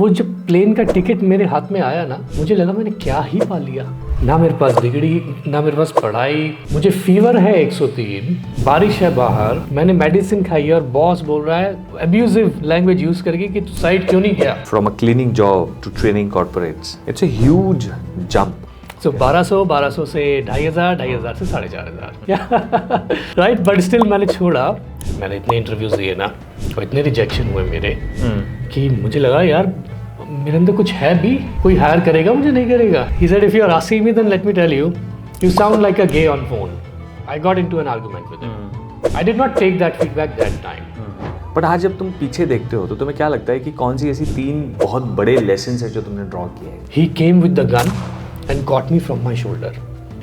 वो जब प्लेन का टिकट मेरे हाथ में आया ना, मुझे लगा मैंने क्या ही पा लिया। ना मेरे पास डिग्री, ना मेरे पास पढ़ाई, मुझे फीवर है 103, बारिश है बाहर, मैंने मेडिसिन खाई है और बॉस बोल रहा है अब्यूजिव लैंग्वेज यूज करके कि तू साइड क्यों नहीं गया। From a cleaning job to training corporates, it's a huge jump. So 1200 से 2500, 2500 से 4500 राइट। बट स्टिल मैंने छोड़ा। मैंने इतने इंटरव्यूज दिए ना और इतने रिजेक्शन हुए मेरे कि मुझे लगा यार मेरे अंदर कुछ है भी, कोई हायर करेगा मुझे नहीं करेगा। He said if you are asking me then let me tell you, you sound like a gay on phone. I got into an argument with him. I did not take that feedback that time. But आज जब तुम पीछे देखते हो तो तुम्हें क्या लगता है कि कौन सी ऐसी 3 बहुत बड़े लेसन है जो तुमने ड्रॉ किए हैं? He came with the gun and caught me from my shoulder.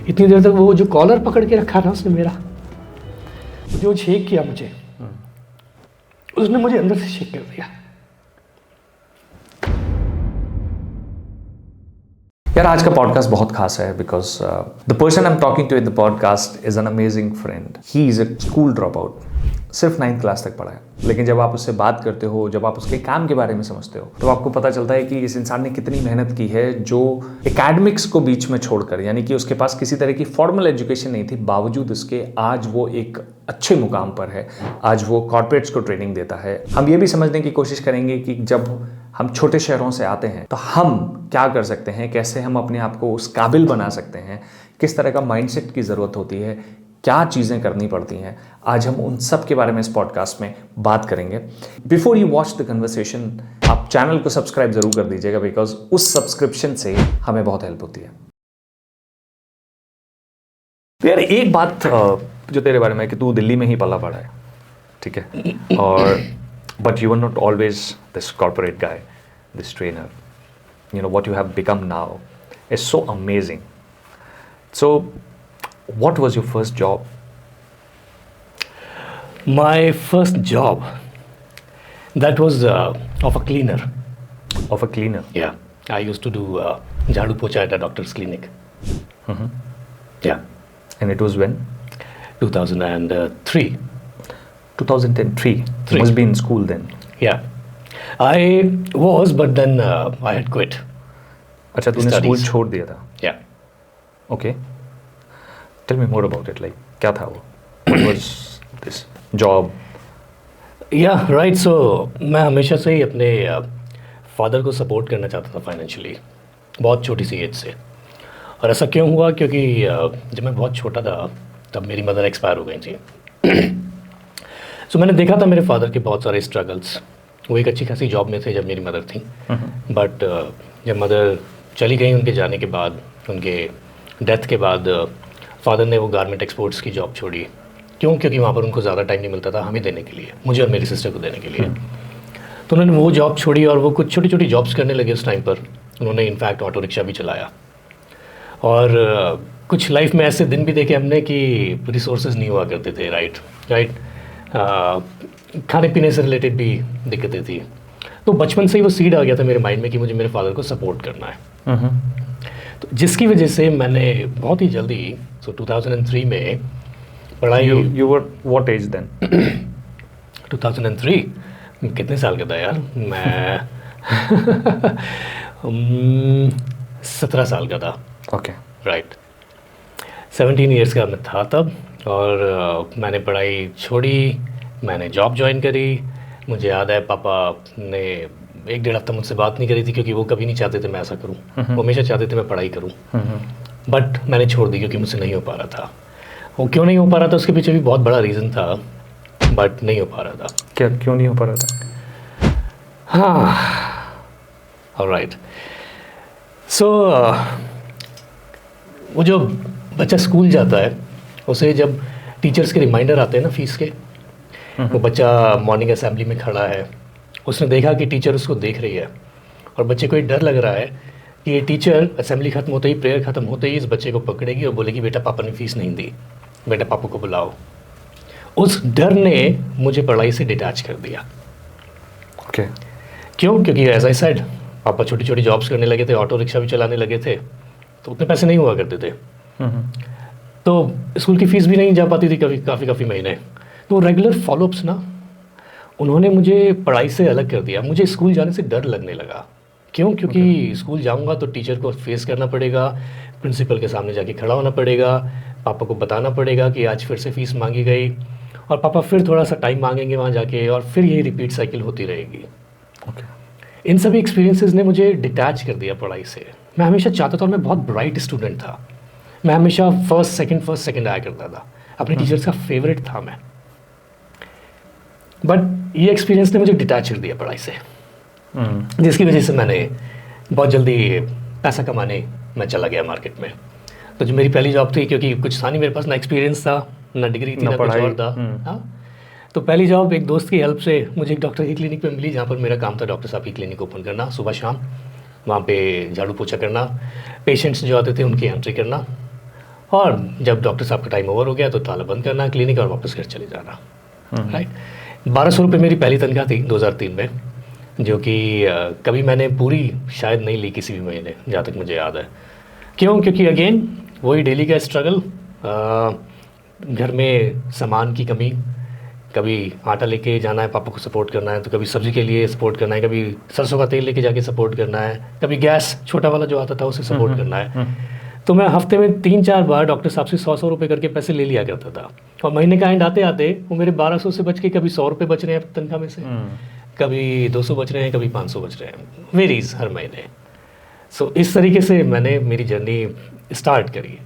इतनी देर तक वो जो कॉलर पकड़ के रखा था उसने मेरा, जो शेक किया मुझे, उसने मुझे अंदर से शेक कर दिया। यार आज का पॉडकास्ट बहुत खास है because the person I am talking to in the podcast is an amazing friend. He is a school drop out, सिर्फ 9th क्लास तक पढ़ा है, लेकिन जब आप उससे बात करते हो, जब आप उसके काम के बारे में समझते हो तो आपको पता चलता है कि इस इंसान ने कितनी मेहनत की है, जो एकेडमिक्स को बीच में छोड़कर, यानी कि उसके पास किसी तरह की फॉर्मल एजुकेशन नहीं थी, बावजूद उसके आज वो एक अच्छे मुकाम पर है। आज वो कॉर्पोरेट्स को ट्रेनिंग देता है। हम ये भी समझने की कोशिश करेंगे कि जब हम छोटे शहरों से आते हैं तो हम क्या कर सकते हैं, कैसे हम अपने आप को उस काबिल बना सकते हैं, किस तरह का माइंडसेट की ज़रूरत होती है, क्या चीज़ें करनी पड़ती हैं। आज हम उन सब के बारे में इस पॉडकास्ट में बात करेंगे। Before you watch the conversation, आप चैनल को सब्सक्राइब जरूर कर दीजिएगा बिकॉज उस सब्सक्रिप्शन से हमें बहुत हेल्प होती है। यार एक बात जो तेरे बारे में है कि तू दिल्ली में ही पला पड़ा है, ठीक है, और but you are not always this corporate guy, this trainer, you know what you have become now is so amazing. So what was your first job? My first job, that was of a cleaner. Of a cleaner? Yeah, I used to do jhadu pocha at a doctor's clinic. Yeah. And it was when? 2003. 2003? You must be in school then. Yeah. I was, but then I had quit. अच्छा, तूने school छोड़ दिया था? Yeah. Okay. Tell me more about it. Like, क्या था वो? What was this job? Yeah, right. So मैं हमेशा से ही अपने फादर को सपोर्ट करना चाहता था फाइनेंशियली, बहुत छोटी सी एज से। और ऐसा क्यों हुआ? क्योंकि जब मैं बहुत छोटा था तब मेरी मदर एक्सपायर हो गई थी। सो मैंने देखा था मेरे फादर के बहुत सारे स्ट्रगल्स। वो एक अच्छी खासी जॉब में थे जब मेरी मदर थी, बट जब मदर चली गई उनके जाने के बाद, उनके डेथ के बाद, फादर ने वो गारमेंट एक्सपोर्ट्स की जॉब छोड़ी। क्यों? क्योंकि वहाँ पर उनको ज़्यादा टाइम नहीं मिलता था हमें देने के लिए, मुझे और मेरी सिस्टर को देने के लिए। तो उन्होंने वो जॉब छोड़ी और वो कुछ छोटी छोटी जॉब्स करने लगे उस टाइम पर। उन्होंने इनफैक्ट ऑटो रिक्शा भी चलाया। और कुछ लाइफ में ऐसे दिन भी देखे हमने कि रिसोर्सेज नहीं हुआ करते थे। राइट। खाने पीने से रिलेटेड भी दिक्कतें थी। तो बचपन से ही वो सीड आ गया था मेरे माइंड में कि मुझे मेरे फादर को सपोर्ट करना है। तो जिसकी वजह से मैंने बहुत ही जल्दी 2003 में पढ़ाई। You were what age then? 2003 कितने साल का था यार मैं? 17 साल का था। Okay, right. 17 ईयर्स का मैं था तब। और मैंने पढ़ाई छोड़ी, मैंने जॉब ज्वाइन करी। मुझे याद है पापा ने 1-1.5 हफ्ता मुझसे बात नहीं करी थी, क्योंकि वो कभी नहीं चाहते थे मैं ऐसा करूं। वो हमेशा चाहते थे मैं पढ़ाई करूं, बट मैंने छोड़ दी क्योंकि मुझसे नहीं हो पा रहा था। वो क्यों नहीं हो पा रहा था उसके पीछे भी बहुत बड़ा रीज़न था, बट नहीं हो पा रहा था। क्या क्यों नहीं हो पा रहा था? हाँ, ऑलराइट। सो वो जो बच्चा स्कूल जाता है उसे जब टीचर्स के रिमाइंडर आते हैं ना फीस के, वो बच्चा मॉर्निंग असेंबली में खड़ा है, उसने देखा कि टीचर उसको देख रही है और बच्चे को ये डर लग रहा है कि ये टीचर असेंबली खत्म होते ही, प्रेयर खत्म होते ही इस बच्चे को पकड़ेगी और बोलेगी बेटा पापा ने फीस नहीं दी, बेटा पापा को बुलाओ। उस डर ने मुझे पढ़ाई से डिटैच कर दिया। ओके। क्यों? क्योंकि एज आई सेड पापा छोटी छोटी जॉब्स करने लगे थे, ऑटो रिक्शा भी चलाने लगे थे, तो उतने पैसे नहीं हुआ करते थे। तो स्कूल की फ़ीस भी नहीं जा पाती थी काफ़ी महीने। तो रेगुलर फॉलोअप्स ना, उन्होंने मुझे पढ़ाई से अलग कर दिया। मुझे स्कूल जाने से डर लगने लगा। क्यों? क्योंकि स्कूल जाऊंगा तो टीचर को फेस करना पड़ेगा, प्रिंसिपल के सामने जाके खड़ा होना पड़ेगा, पापा को बताना पड़ेगा कि आज फिर से फीस मांगी गई, और पापा फिर थोड़ा सा टाइम मांगेंगे वहाँ जाके, और फिर यही रिपीट साइकिल होती रहेगी। इन सभी एक्सपीरियंसेस ने मुझे डिटैच कर दिया पढ़ाई से। मैं हमेशा चाहता था, और मैं बहुत ब्राइट स्टूडेंट था, मैं हमेशा फर्स्ट सेकंड आया करता था, अपने टीचर्स का फेवरेट था मैं। बट ये एक्सपीरियंस ने मुझे डिटैच कर दिया पढ़ाई से, जिसकी वजह से मैंने बहुत जल्दी पैसा कमाने मैं चला गया मार्केट में। तो जो मेरी पहली जॉब थी, क्योंकि कुछ था नहीं मेरे पास, ना एक्सपीरियंस था, ना डिग्री थी, ना कुछ और था। हाँ, तो पहली जॉब एक दोस्त की हेल्प से मुझे एक डॉक्टर की क्लिनिक पे मिली, जहाँ पर मेरा काम था डॉक्टर साहब की क्लिनिक ओपन करना सुबह शाम, वहाँ पे झाड़ू पोछा करना, पेशेंट्स जो आते थे उनकी एंट्री करना, और जब डॉक्टर साहब का टाइम ओवर हो गया तो ताला बंद करना क्लिनिक और वापस घर चले जाना। राइट। 1200 रुपये मेरी पहली तनख्वाह थी 2003 में, जो कि कभी मैंने पूरी शायद नहीं ली किसी भी महीने, जहाँ तक मुझे याद है। क्यों? क्योंकि अगेन वही डेली का स्ट्रगल, घर में सामान की कमी, कभी आटा लेके जाना है पापा को सपोर्ट करना है, तो कभी सब्ज़ी के लिए सपोर्ट करना है, कभी सरसों का तेल लेके जाके सपोर्ट करना है, कभी गैस छोटा वाला जो आता था उसे सपोर्ट करना है। तो मैं हफ्ते में 3-4 बार डॉक्टर साहब से 100 रुपये करके पैसे ले लिया करता था, और महीने का एंड आते आते वो मेरे 1200 से बच के कभी 100 रुपये बच रहे हैं तनख्वाह में से, कभी 200 बच रहे हैं, कभी 500 बच रहे हैं, वेरीज हर महीने। सो इस तरीके से मैंने मेरी जर्नी स्टार्ट करी।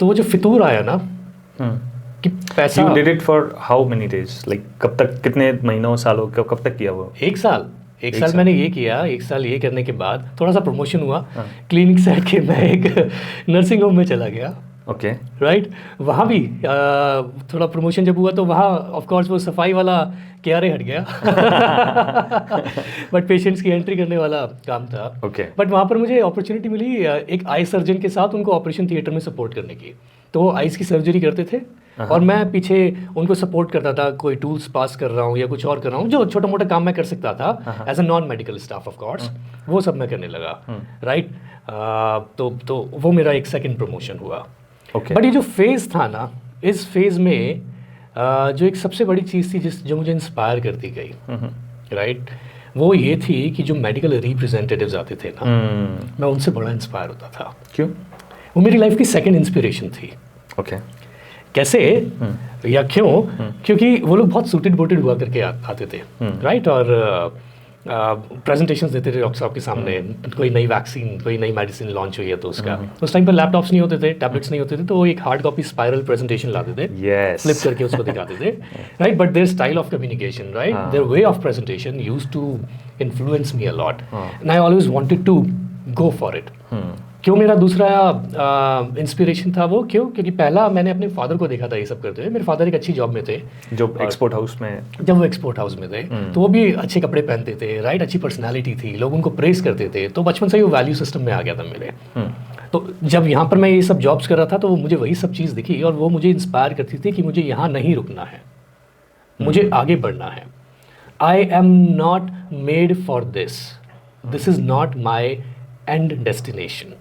तो वो जो फितूर आया ना कि पैसा। You did it for how many days? Like कब तक, कितने महीनों सालों, कब तक किया वो? एक साल मैंने ये किया। एक साल ये करने के बाद थोड़ा सा प्रमोशन हुआ, क्लिनिक से हट के मैं एक नर्सिंग होम में चला गया। ओके। राइट। वहाँ भी थोड़ा प्रमोशन जब हुआ तो वहाँ ऑफ कोर्स वो सफाई वाला क्यारे हट गया बट पेशेंट्स की एंट्री करने वाला काम था। ओके। बट वहाँ पर मुझे अपॉर्चुनिटी मिली एक आई सर्जन के साथ उनको ऑपरेशन थिएटर में सपोर्ट करने की। तो वो आइज़ की सर्जरी करते थे और मैं पीछे उनको सपोर्ट करता था, कोई टूल्स पास कर रहा हूँ या कुछ और कर रहा हूँ, जो छोटा मोटा काम मैं कर सकता था as a non medical staff of course, वो सब मैं करने लगा। राइट। तो वो मेरा एक सेकंड प्रमोशन हुआ। बट ये जो फेज़ था ना, इस फेज़ में जो एक सबसे बड़ी चीज़ थी जो मुझे इंस्पायर करती गई, राइट, वो ये थी कि जो मेडिकल रिप्रेजेंटेटिव्स आते थे ना, मैं उनसे बड़ा इंस्पायर होता था। क्यों? वो मेरी लाइफ की सेकंड इंस्पिरेशन थी। ओके। कैसे या क्यों? क्योंकि वो लोग बहुत सूटेड बूटेड हुआ करके आते थे, राइट, और प्रेजेंटेशंस देते थे डॉक्टर साहब के सामने, कोई नई वैक्सीन, कोई नई मेडिसिन लॉन्च हुई है तो उसका। उस टाइम पर लैपटॉप्स नहीं होते थे, टैबलेट्स नहीं होते थे, तो वो एक हार्ड कॉपी स्पाइरल प्रेजेंटेशन लाते थे, फ्लिप करके उसको दिखाते थे, right. But their style of communication, right, their way of presentation used to influence me a lot and I always wanted to go for it. क्यों मेरा दूसरा इंस्पिरेशन था वो? क्योंकि पहला मैंने अपने फादर को देखा था ये सब करते हुए। मेरे फादर एक अच्छी जॉब में थे, जो एक्सपोर्ट हाउस में, जब वो एक्सपोर्ट हाउस में थे तो वो भी अच्छे कपड़े पहनते थे, राइट, अच्छी पर्सनालिटी थी, लोग उनको प्रेस करते थे, तो बचपन से ही वो वैल्यू सिस्टम में आ गया था मेरे। तो जब यहाँ पर मैं ये सब जॉब्स कर रहा था तो मुझे वही सब चीज़ दिखी और वो मुझे इंस्पायर करती थी कि मुझे यहाँ नहीं रुकना है, मुझे आगे बढ़ना है। आई am not made for this, this is not my and destination.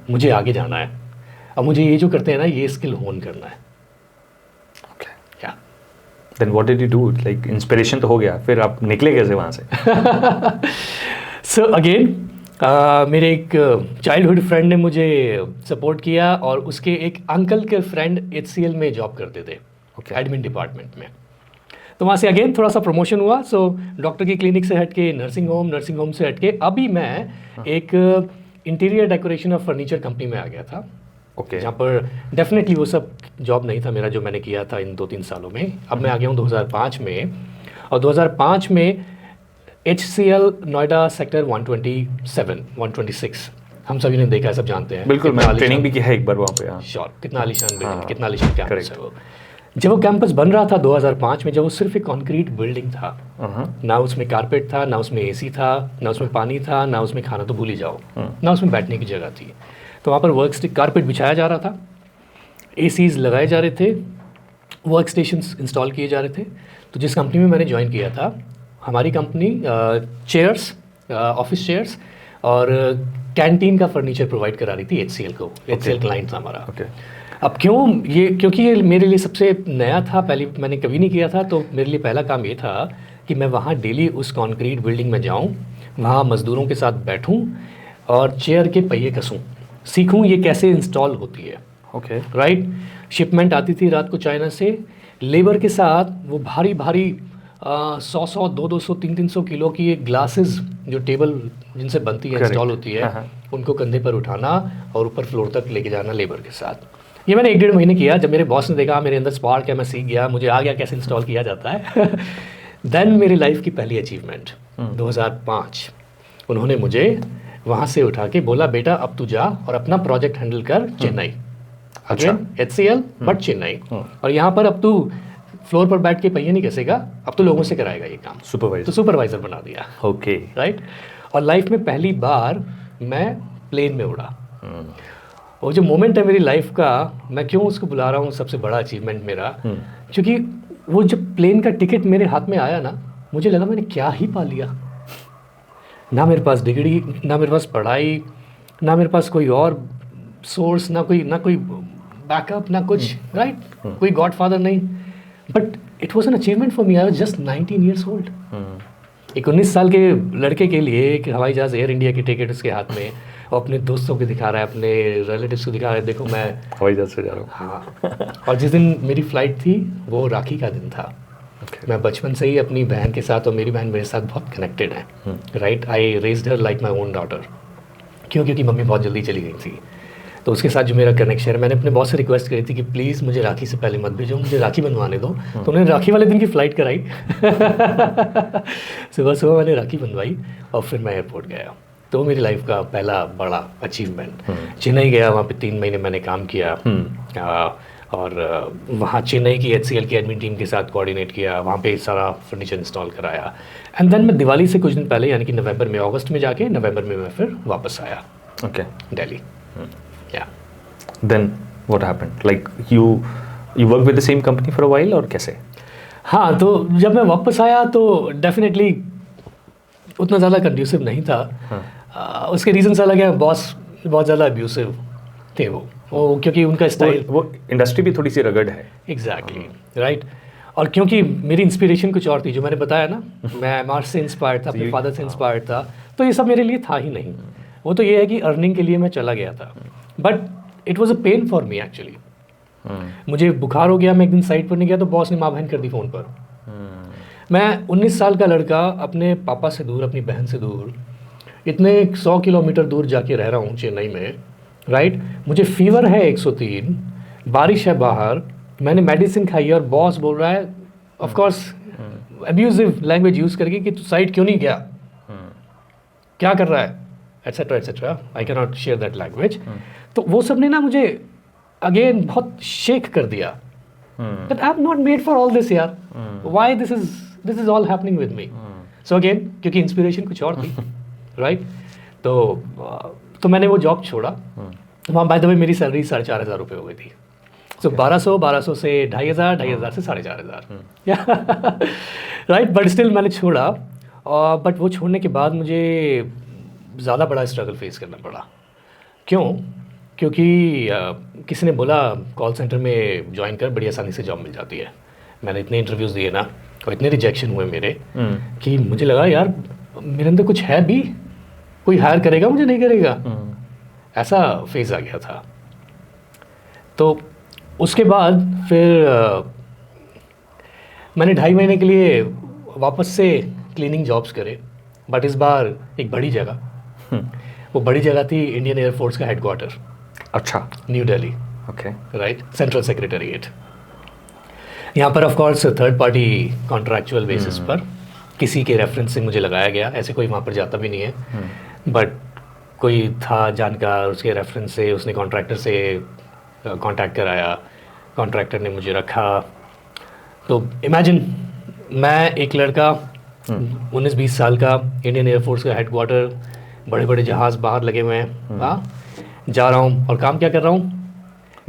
मुझे आगे जाना है और मुझे ये जो करते हैं ना, ये स्किल होन करना है। Okay, yeah then what did you do? Like inspiration तो हो गया, फिर आप निकले कैसे वहाँ से? सो अगेन मेरे एक चाइल्डहुड फ्रेंड ने मुझे सपोर्ट किया और उसके एक अंकल के फ्रेंड HCL में जॉब करते थे, एडमिन डिपार्टमेंट में। तो वहाँ से अगेन थोड़ा सा प्रमोशन हुआ। सो डॉक्टर की क्लिनिक से हट के नर्सिंग होम से हट के अभी मैं एक interior decoration of furniture company में आ गया था। ओके। जहाँ पर डेफिनेटली वो सब जॉब नहीं था मेरा जो मैंने किया था इन 2-3 सालों में। अब मैं आ गया हूँ 2005 में, और 2005 में HCL नोएडा सेक्टर 126 हम सभी ने देखा है, सब जानते हैं। बिल्कुल, मैं ट्रेनिंग भी किया है एक बार वहाँ पे। श्योर, कितना आलीशान बिल्डिंग, कितना आलीशान कैंपस है वो। जब वो कैंपस बन रहा था 2005 में, जब वो सिर्फ एक कंक्रीट बिल्डिंग था, ना उसमें कारपेट था, ना उसमें AC था, ना उसमें पानी था, ना उसमें खाना तो भूल ही जाओ, ना उसमें बैठने की जगह थी। तो वहाँ पर कारपेट बिछाया जा रहा था, ACs लगाए जा रहे थे, वर्क स्टेशंस इंस्टॉल किए जा रहे थे। तो जिस कंपनी में मैंने ज्वाइन किया था, हमारी कंपनी चेयर्स, ऑफिस चेयर्स और कैंटीन का फर्नीचर प्रोवाइड करा रही थी HCL को। HCL क्लाइंट था हमारा। अब क्योंकि ये मेरे लिए सबसे नया था, पहले मैंने कभी नहीं किया था, तो मेरे लिए पहला काम ये था कि मैं वहाँ डेली उस कंक्रीट बिल्डिंग में जाऊँ, वहाँ मज़दूरों के साथ बैठूं और चेयर के पहिए कसूं, सीखूं ये कैसे इंस्टॉल होती है। ओके। राइट। शिपमेंट आती थी रात को चाइना से, लेबर के साथ वो भारी भारी 100 200 300 किलो की एक ग्लासेस जो टेबल जिनसे बनती है, इंस्टॉल होती है, उनको कंधे पर उठाना और ऊपर फ्लोर तक लेके जाना लेबर के साथ। ये मैंने 1-1.5 महीने किया। जब मेरे बॉस ने देखा मेरे अंदर स्पार्क है, मैं सीख गया, मुझे आ गया कैसे इंस्टॉल किया जाता है। देन मेरी लाइफ की पहली अचीवमेंट 2005, उन्होंने मुझे वहाँ से उठा के बोला बेटा अब तू जा और अपना प्रोजेक्ट हैंडल कर चेन्नई। अच्छा। HCL बट चेन्नई, और यहाँ पर अब तू फ्लोर पर बैठ के पहिए नहीं कसेगा, अब तो लोगों से कराएगा ये काम। सुपरवाइजर। तो सुपरवाइजर बना दिया। ओके। राइट। और लाइफ में पहली बार मैं प्लेन में उड़ा। वो जो मोमेंट है मेरी लाइफ का, मैं क्यों उसको बुला रहा हूँ सबसे बड़ा अचीवमेंट मेरा, क्योंकि वो जब प्लेन का टिकट मेरे हाथ में आया ना, मुझे लगा मैंने क्या ही पा लिया। ना मेरे पास डिग्री, ना मेरे पास पढ़ाई, ना मेरे पास कोई और सोर्स, ना कोई बैकअप, ना कुछ। राइट। कोई गॉडफादर नहीं, but it was an achievement for me. I was just 19 years old। एक 19 साल के लड़के के लिए एक हवाई जहाज़ एयर इंडिया की टिकट उसके हाथ में, और अपने दोस्तों को दिखा रहा है, अपने रिलेटिव्स को दिखा रहा है, देखो मैं हवाई जहाज से जा रहा हूँ। हाँ। और जिस दिन मेरी फ़्लाइट थी वो राखी का दिन था। मैं बचपन से ही अपनी बहन के साथ, और मेरी बहन मेरे साथ बहुत कनेक्टेड है। Right. I raised her like my own daughter. क्यों? क्योंकि मम्मी बहुत जल्दी चली गई थी, तो उसके साथ जो मेरा कनेक्शन है, मैंने अपने बॉस से रिक्वेस्ट करी थी कि प्लीज़ मुझे राखी से पहले मत भेजो, मुझे राखी बनवाने दो। तो उन्होंने राखी वाले दिन की फ़्लाइट कराई। सुबह सुबह मैंने राखी बनवाई और फिर मैं एयरपोर्ट गया। तो मेरी लाइफ का पहला बड़ा अचीवमेंट। चेन्नई गया, वहाँ पे 3 महीने मैंने काम किया, और वहाँ चेन्नई की HCL की एडमिन टीम के साथ कोऑर्डिनेट किया, वहाँ पे सारा फर्नीचर इंस्टॉल कराया। एंड देन मैं दिवाली से कुछ दिन पहले, यानी कि अगस्त में जाके नवंबर में मैं फिर वापस आया। Okay. Delhi. Yeah. Then what happened? Like you worked with the same company for a while और कैसे? हाँ, तो जब मैं वापस आया तो डेफिनेटली उतना ज़्यादा कंड्यूसिव नहीं था। उसके रीजंस अलग हैं। बॉस बहुत ज़्यादा अब्यूसिव थे वो क्योंकि उनका स्टाइल, वो इंडस्ट्री भी थोड़ी सी रगड़ है। एग्जैक्टली। राइट। और क्योंकि मेरी इंस्पिरेशन कुछ और थी, जो मैंने बताया ना, मैं मार्स से इंस्पायर्ड था, अपने फादर से इंस्पायर्ड था, तो ये सब मेरे लिए था ही नहीं। वो तो ये है कि अर्निंग के लिए मैं चला गया था, but it was a pain for me actually. मुझे बुखार हो गया, मैं एक दिन साइट पर नहीं गया तो बॉस ने माँ बहन कर दी फ़ोन पर। मैं 19 साल का लड़का अपने पापा से दूर, अपनी बहन से दूर, इतने 100 किलोमीटर दूर जाके रह रहा हूँ चेन्नई में। राइट। मुझे फीवर है 103, बारिश है बाहर, मैंने मेडिसिन खाई है, और बॉस बोल रहा है of course abusive language use करके कि तू साइट क्यों नहीं गया, क्या कर रहा है, etcetera etcetera. I can not share that language. तो वो सब ने ना मुझे अगेन बहुत शेक कर दिया that I am not made for all this यार, why this is all happening with me. So again क्योंकि इंस्पिरेशन कुछ और थी। राइट। तो मैंने वो जॉब छोड़ा। वहाँ बाय द वे मेरी सैलरी 4,500 रुपये हो गई थी। सो 1200 से 2,500, 2,500 से 4,500। राइट। बट स्टिल मैंने छोड़ा। बट वो छोड़ने के बाद मुझे ज़्यादा बड़ा स्ट्रगल फेस करना पड़ा। क्यों? क्योंकि किसी ने बोला कॉल सेंटर में ज्वाइन कर, बड़ी आसानी से जॉब मिल जाती है। मैंने इतने इंटरव्यूज़ दिए ना, और इतने रिजेक्शन हुए मेरे कि मुझे लगा यार मेरे अंदर कुछ है भी, कोई हायर करेगा मुझे, नहीं करेगा, ऐसा फेज आ गया था। तो उसके बाद फिर मैंने 2.5 महीने के लिए वापस से क्लीनिंग जॉब्स करे, बट इस बार एक बड़ी जगह। वो बड़ी जगह थी इंडियन एयरफोर्स का हेडक्वार्टर। अच्छा। New Delhi. Okay. Right. Central secretariat. यहाँ पर of course third party contractual basis पर किसी के रेफरेंस से मुझे लगाया गया। ऐसे कोई वहाँ पर जाता भी नहीं है, बट कोई था जानकार, उसके रेफरेंस से उसने कॉन्ट्रैक्टर से कांटेक्ट कराया, कॉन्ट्रैक्टर ने मुझे रखा। तो इमेजिन मैं एक लड़का 19-20 साल का, इंडियन एयरफोर्स का हेडक्वार्टर, बड़े बड़े जहाज़ बाहर लगे हुए हैं, हाँ, जा रहा हूँ और काम क्या कर रहा हूँ,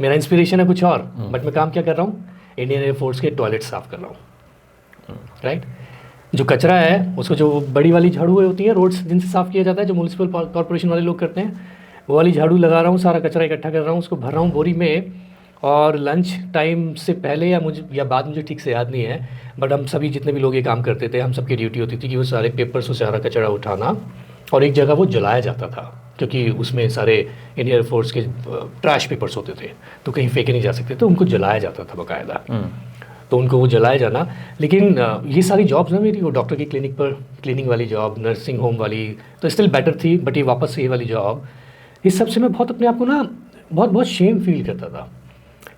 मेरा इंस्पिरेशन है कुछ और, बट मैं काम क्या कर रहा हूँ, इंडियन एयरफोर्स के टॉयलेट साफ़ कर रहा हूँ। राइट। जो कचरा है उसको, जो बड़ी वाली झाड़ू होती है रोड्स जिनसे साफ़ किया जाता है, जो म्यूनसिपल कॉर्पोरेशन वाले लोग करते हैं, वो वाली झाड़ू लगा रहा हूँ, सारा कचरा इकट्ठा कर रहा हूँ, उसको भर रहा हूँ बोरी में, और लंच टाइम से पहले या बाद मुझे ठीक से याद नहीं है, बट हम सभी जितने भी लोग ये काम करते थे, हम सबकी ड्यूटी होती थी कि वो सारे पेपर्स और सारा कचरा उठाना और एक जगह वो जलाया जाता था, क्योंकि उसमें सारे इंडियन एयरफोर्स के ट्रैश पेपर्स होते थे तो कहीं फेंके नहीं जा सकते, तो उनको जलाया जाता था बाकायदा। तो उनको वो जलाया जाना। लेकिन ये सारी जॉब्स ना मेरी, वो डॉक्टर की क्लिनिक पर क्लीनिंग वाली जॉब, नर्सिंग होम वाली तो स्टिल बेटर थी, बट ये वापस से ये वाली जॉब, इस सब से मैं बहुत अपने आप को ना बहुत बहुत शेम फील करता था।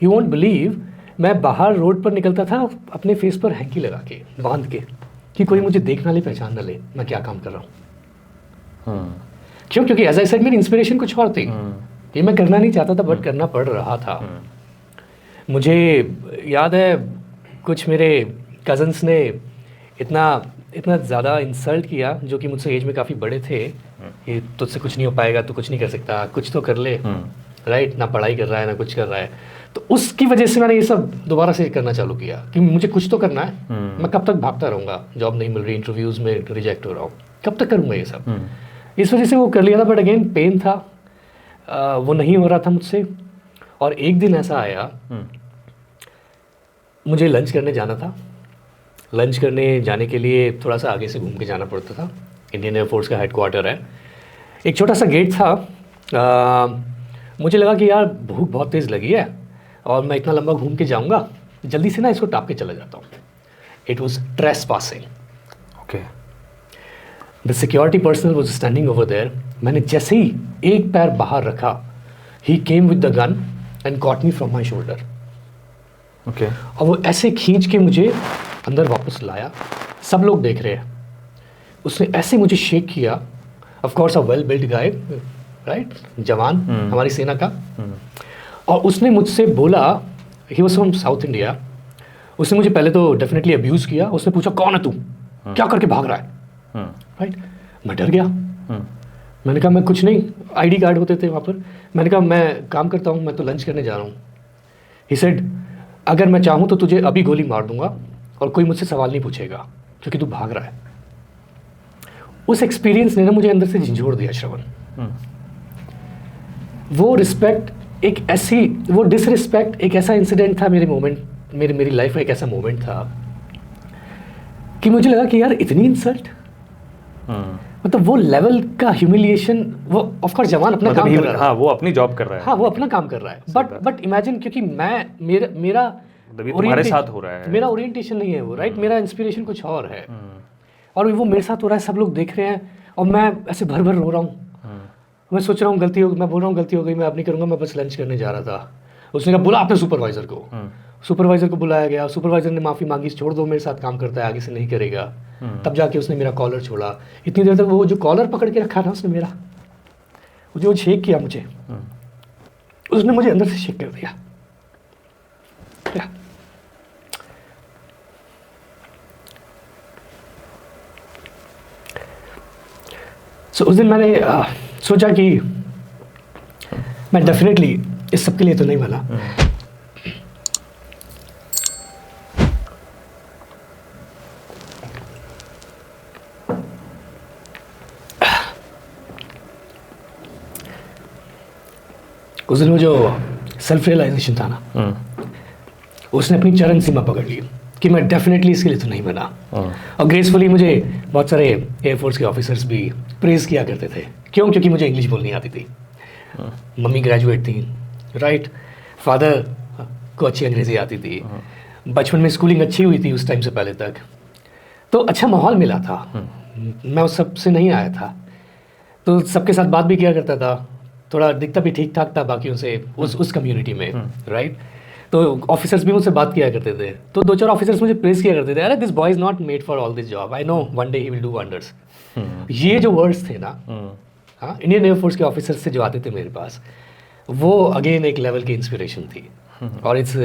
यू वॉन्ट बिलीव, मैं बाहर रोड पर निकलता था अपने फेस पर हैंकी लगा के, बांध के, कि कोई मुझे देख ना ले, पहचान ना ले मैं क्या काम कर रहा हूँ। क्यों? क्योंकि एज आई सेड मेरी इंस्पिरेशन कुछ और थी। ये मैं करना नहीं चाहता था बट करना पड़ रहा था। मुझे याद है कुछ मेरे कज़न्स ने इतना ज़्यादा इंसल्ट किया, जो कि मुझसे एज में काफ़ी बड़े थे। ये तुझसे कुछ नहीं हो पाएगा, तू कुछ नहीं कर सकता, कुछ तो कर ले, राइट? ना पढ़ाई कर रहा है ना कुछ कर रहा है। तो उसकी वजह से मैंने ये सब दोबारा से करना चालू किया कि मुझे कुछ तो करना है। मैं कब तक भागता रहूँगा, जॉब नहीं मिल रही, इंटरव्यूज़ में रिजेक्ट हो रहा हूँ, कब तक करूँगा ये सब? इस वजह से वो कर लिया था, बट अगेन पेन था, वो नहीं हो रहा था मुझसे। और एक दिन ऐसा आया, मुझे लंच करने जाना था। लंच करने जाने के लिए थोड़ा सा आगे से घूम के जाना पड़ता था। इंडियन एयरफोर्स का हेडक्वार्टर है, एक छोटा सा गेट था। मुझे लगा कि यार भूख बहुत तेज़ लगी है और मैं इतना लंबा घूम के जाऊंगा, जल्दी से ना इसको टाप के चला जाता हूँ। It was trespassing. Okay. The security personnel was standing over there. मैंने जैसे ही एक पैर बाहर रखा, he came with the gun and got me from my shoulder. Okay. और वो ऐसे खींच के मुझे अंदर वापस लाया, सब लोग देख रहे हैं। उसने ऐसे मुझे शेक किया, of course a well build guy, right, जवान हमारी सेना का। और उसने मुझसे बोला, he was from south India, उसने मुझे पहले तो डेफिनेटली अब्यूज़ किया। उसने पूछा कौन है तू, क्या करके भाग रहा है, राइट? मैं डर गया। मैंने कहा मैं कुछ नहीं, आईडी कार्ड होते थे वहाँ पर। मैंने कहा मैं काम करता हूँ, मैं तो लंच करने जा रहा हूँ। ही सेड अगर मैं चाहूँ तो तुझे अभी गोली मार दूंगा और कोई मुझसे सवाल नहीं पूछेगा क्योंकि तू भाग रहा है। उस एक्सपीरियंस ने ना मुझे अंदर से झंझोड़ दिया श्रवण। वो रिस्पेक्ट एक ऐसी, वो डिसरिस्पेक्ट एक ऐसा इंसिडेंट था मेरी लाइफ में, एक ऐसा मोमेंट था कि मुझे लगा कि यार इतनी इंसल्ट, मतलब वो लेवल का ह्यूमिलिएशन। वो ऑफ कोर्स जवान अपना काम कर रहा है, हाँ वो अपनी जॉब कर रहा है, हाँ वो अपना काम कर रहा है, बट इमेजिन, क्योंकि मेरा तुम्हारे साथ हो रहा है, मेरा ओरिएंटेशन नहीं है वो, राइट? मेरा इंस्पिरेशन कुछ और है और वो मेरे साथ हो रहा है, सब लोग देख रहे हैं और मैं ऐसे भर भर रो रहा हूँ। मैं सोच रहा हूँ गलती हो, मैं बोल रहा हूँ गलती हो गई, मैं अब नहीं करूँगा, मैं बस लंच करने जा रहा था। उसने कहा बुला अपने सुपरवाइजर को। सुपरवाइजर को बुलाया गया, सुपरवाइजर ने माफ़ी मांगी, छोड़ दो मेरे साथ काम करता है, आगे से नहीं करेगा। तब जाके उसने मेरा कॉलर छोड़ा। इतनी देर तक वो जो कॉलर पकड़ के रखा था उसने मेरा, जो शेक किया मुझे, उसने मुझे अंदर से शेक कर दिया। सो उस दिन मैंने सोचा कि मैं डेफिनेटली इस सब के लिए तो नहीं बना। उस दिन वो जो सेल्फ रियलाइजेशन था ना, उसने अपनी चरम सीमा पकड़ ली कि मैं डेफिनेटली इसके लिए तो नहीं बना। और ग्रेसफुली मुझे बहुत सारे एयरफोर्स के ऑफिसर्स भी प्रेज़ किया करते थे। क्यों? क्योंकि मुझे इंग्लिश बोलनी आती थी। मम्मी ग्रेजुएट थी, राइट? फादर को अच्छी अंग्रेज़ी आती थी। बचपन में स्कूलिंग अच्छी हुई थी उस टाइम से पहले तक, तो अच्छा माहौल मिला था। मैं उस सब से नहीं आया था, तो सबके साथ बात भी किया करता था, थोड़ा दिखता भी ठीक ठाक था बाकियों से उस कम्युनिटी में, राइट? तो ऑफिसर्स भी मुझसे बात किया करते थे, तो 2-4 ऑफिसर्स मुझे प्रेस किया करते थे, अरे this boy is not made for all this job, I know one day he will do wonders. ये जो वर्ड्स थे ना, हाँ, इंडियन एयरफोर्स के ऑफिसर्स से जो आते थे मेरे पास, वो अगेन एक लेवल की इंस्पिरेशन थी। और इस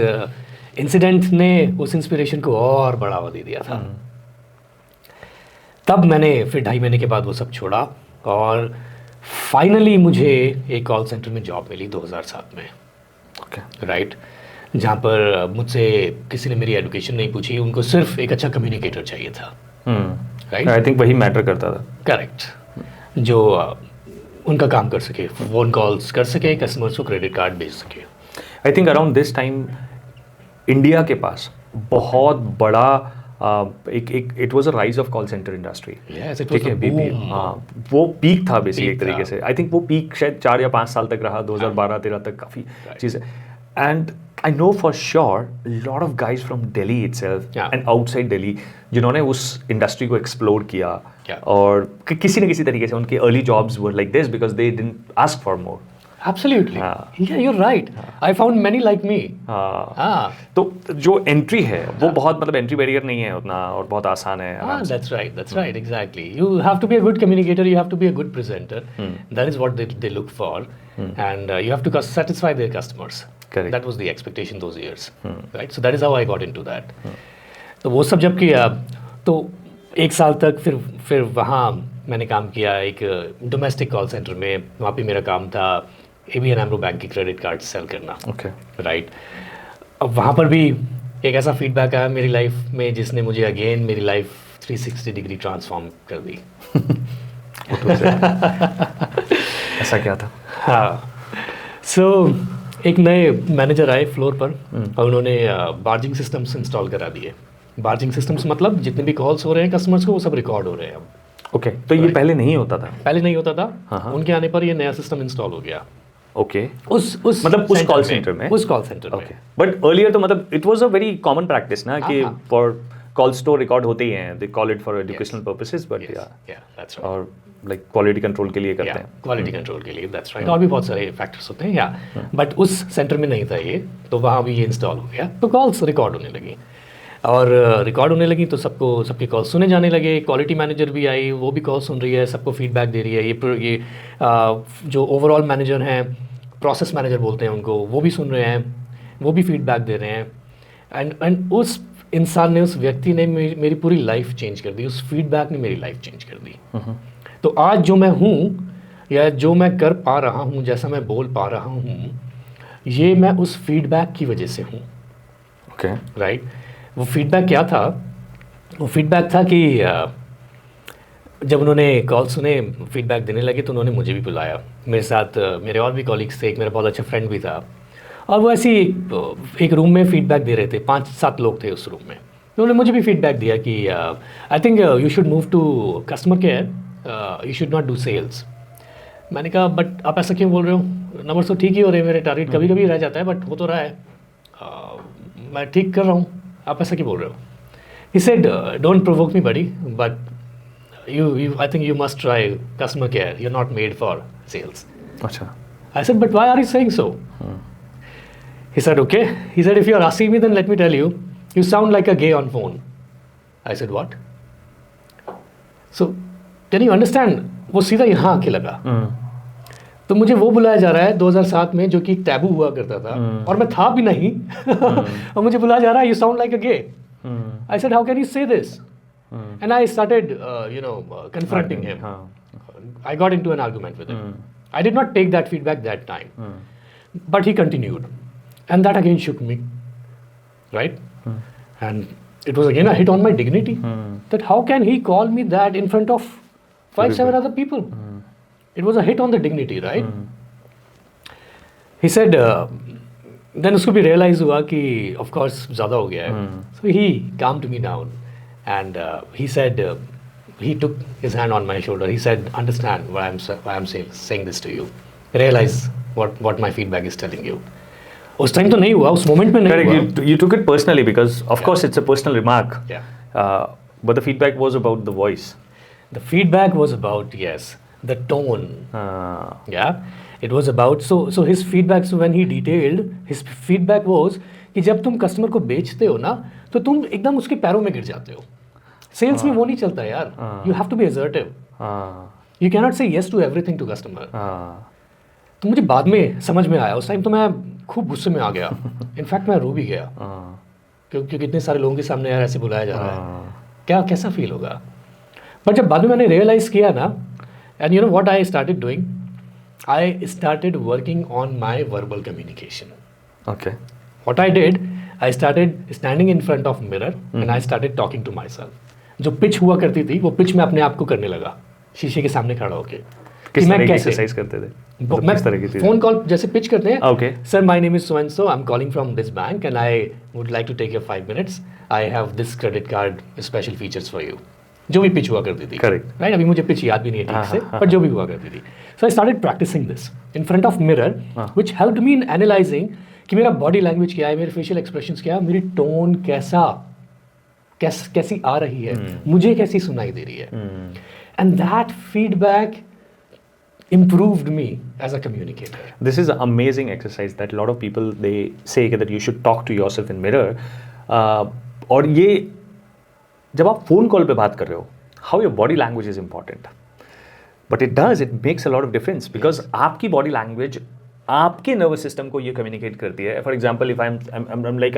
इंसिडेंट ने उस इंस्पिरेशन को और बढ़ावा दे दिया था। तब मैंने फिर 2.5 महीने के बाद वो सब छोड़ा और फाइनली मुझे एक कॉल सेंटर में जॉब मिली 2007 में, राइट? जहाँ पर मुझसे किसी ने मेरी एजुकेशन नहीं पूछी, उनको सिर्फ एक अच्छा कम्युनिकेटर चाहिए था, राइट? आई थिंक वही मैटर करता था। करेक्ट। जो उनका काम कर सके, फ़ोन कॉल्स कर सके, कस्टमर्स को क्रेडिट कार्ड भेज सके। I think around this time India के पास बहुत बड़ा एक it was a rise of call centre industry. Yes, it was ठीक है, a BPM, boom. हाँ, वो पीक था बेसिकली एक Peak तरीके था। से। आई थिंक वो पीक शायद 4 या 5 साल तक रहा, 2012-13 तक काफ़ी चीज़ें। And I know for sure lot of guys from Delhi itself Yeah. And outside Delhi जिन्होंने उस इंडस्ट्री को एक्सप्लोर किया Yeah. और किसी न किसी तरीके से उनके early jobs were like this because they didn't ask for more. Absolutely. हाँ। Yeah, you're right. I found many like me. हाँ, हाँ. तो जो एंट्री है वो बहुत मतलब एंट्री बैरियर नहीं है उतना और बहुत आसान है आराम से। That's right. That's right. Exactly. You have to be a good communicator. You have to be a good presenter. That is what they look for, and you have to satisfy their customers. Correct. That was the expectation those years, right? So that is how I got into that. तो वो सब जब किया तो 1 साल तक फिर वहाँ मैंने काम किया एक डोमेस्टिक कॉल सेंटर में। वहाँ पे मेरा काम था ABN AMRO बैंक की क्रेडिट कार्ड सेल करना। Okay right. अब वहाँ पर भी एक ऐसा फीडबैक आया मेरी लाइफ में जिसने मुझे अगेन मेरी लाइफ 360 डिग्री ट्रांसफॉर्म कर दी। ऐसा क्या था? हाँ, सो एक नए मैनेजर आए फ्लोर पर और उन्होंने बार्जिंग सिस्टम्स इंस्टॉल करा दिए। बार्जिंग सिस्टम्स मतलब जितने भी कॉल्स हो रहे हैं कस्टमर्स को वो सब रिकॉर्ड हो रहे हैं अब। ओके, तो ये पहले नहीं होता था? पहले नहीं होता था। हाँ। उनके आने पर ये नया सिस्टम इंस्टॉल हो गया। ओके, उस मतलब उस कॉल सेंटर में? उस कॉल सेंटर में। ओके, बट अर्लियर तो मतलब it was a very common practice ना कि फॉर कॉल्स तो रिकॉर्ड होते ही हैं, they call it for educational purposes, but या दैट्स राइट। और लाइक क्वालिटी कंट्रोल के लिए करते हैं। क्वालिटी कंट्रोल के लिए, दैट्स राइट। और भी बहुत सारे फैक्टर्स होते हैं या बट उस सेंटर में नहीं था ये, तो वहाँ भी ये इंस्टॉल हो गया तो कॉल्स रिकॉर्ड होने लगी और रिकॉर्ड होने लगी तो सबके कॉल सुने जाने लगे। क्वालिटी मैनेजर भी आई, वो भी कॉल सुन रही है, सबको फीडबैक दे रही है। ये जो ओवरऑल मैनेजर हैं, प्रोसेस मैनेजर बोलते हैं उनको, वो भी सुन रहे हैं, वो भी फीडबैक दे रहे हैं। एंड उस इंसान ने, उस व्यक्ति ने मेरी पूरी लाइफ चेंज कर दी। उस फीडबैक ने मेरी लाइफ चेंज कर दी। तो आज जो मैं हूँ या जो मैं कर पा रहा हूँ, जैसा मैं बोल पा रहा हूँ, ये मैं उस फीडबैक की वजह से हूँ। Okay, right. वो फीडबैक क्या था? वो फीडबैक था कि जब उन्होंने कॉल सुने, फीडबैक देने लगे तो उन्होंने मुझे भी बुलाया। मेरे साथ मेरे और भी कॉलीग्स थे, एक मेरा बहुत अच्छा फ्रेंड भी था और वो ऐसी एक रूम में फीडबैक दे रहे थे। 5-7 लोग थे उस रूम में। उन्होंने मुझे भी फीडबैक दिया कि I think you should move to customer care, you should not do sales. मैंने कहा बट आप ऐसा क्यों बोल रहे हो? नंबर तो ठीक ही हो रहे हैं मेरे, टारगेट कभी कभी रह जाता है बट हो तो रहा है, मैं ठीक कर रहा हूँ, आप ऐसा क्यों बोल रहे हो? He said, don't provoke me buddy, but I think you must try customer care, you're not made for sales. अच्छा। I said, but why are you saying so? He said, okay. He said, if you're asking me, then let me tell you, you sound like a gay on phone. I said, what? So, can you understand? वो सीधा यहाँ आके लगा। तो मुझे वो बुलाया जा रहा है 2007 में, जो कि टैबू हुआ करता था और मैं था भी नहीं और मुझे बुलाया जा रहा है, you sound like a gay. I said, how can you say this? And I started, confronting him. I got into an argument with him. I did not take that feedback that time. But he continued. And that again shook me. Right? And it was again a hit on my dignity. That how can he call me that in front of 5-7 other people? It was a hit on the dignity, right? He said, then उसको भी realize हुआ कि of course ज़्यादा हो गया है. So he calmed me down and he said, he took his hand on my shoulder. He said, understand why I'm saying this to you. Realize what my feedback is telling you. उस time तो नहीं हुआ, उस moment में नहीं हुआ. You took it personally because of course it's a personal remark. Yeah. But the feedback was about the voice. The feedback was about, yes, the tone. Yeah. It was about, so his feedback, so when he detailed, his feedback was कि जब तुम customer को बेचते हो ना तो तुम एकदम उसके पैरों में गिर जाते हो. सेल्स में वो नहीं चलता यार. You have to be assertive. You cannot say yes to everything to customer. तो मुझे बाद में समझ में आया. उस टाइम तो मैं खूब गुस्से में आ गया. इनफैक्ट मैं रो भी गया क्योंकि इतने सारे लोगों के सामने यार ऐसे बुलाया जा रहा है, क्या कैसा फील होगा. बट जब बाद में मैंने रियलाइज़ किया ना, and you know what I started doing, I started working on my verbal communication. Okay. What I did, I started standing in front of mirror and I started talking to myself. जो pitch हुआ करती थी वो pitch मैं अपने आप को करने लगा शीशे के सामने खड़ा होके किस मैं तरह की कैसे एक्सरसाइज करते थे? मतलब मैं किस तरह की चीज़ें? फोन कॉल जैसे पिच करते हैं, Okay. Sir my name is so and so, I am calling from this bank and I would like to take your 5 minutes, I have this credit card special features for you, जो भी pitch हुआ करती थी। Correct. Right, अभी मुझे pitch याद भी नहीं है ठीक से, पर जो भी हुआ करती थी। So I started practising this in front of mirror, which helped me in analysing कि मेरा बॉडी लैंग्वेज क्या है, मेरे फेशियल एक्सप्रेशंस क्या है, मेरी टोन कैसी आ रही है, मुझे कैसी सुनाई दे रही है। And that feedback improved me as a communicator. This is an amazing exercise that a lot of people they say that you should talk to yourself in mirror. और ये जब आप फोन कॉल पे बात कर रहे हो, how your body language is important. But it makes a lot of difference because आपकी body language आपके नर्वस सिस्टम को ये कम्युनिकेट करती है. For example if I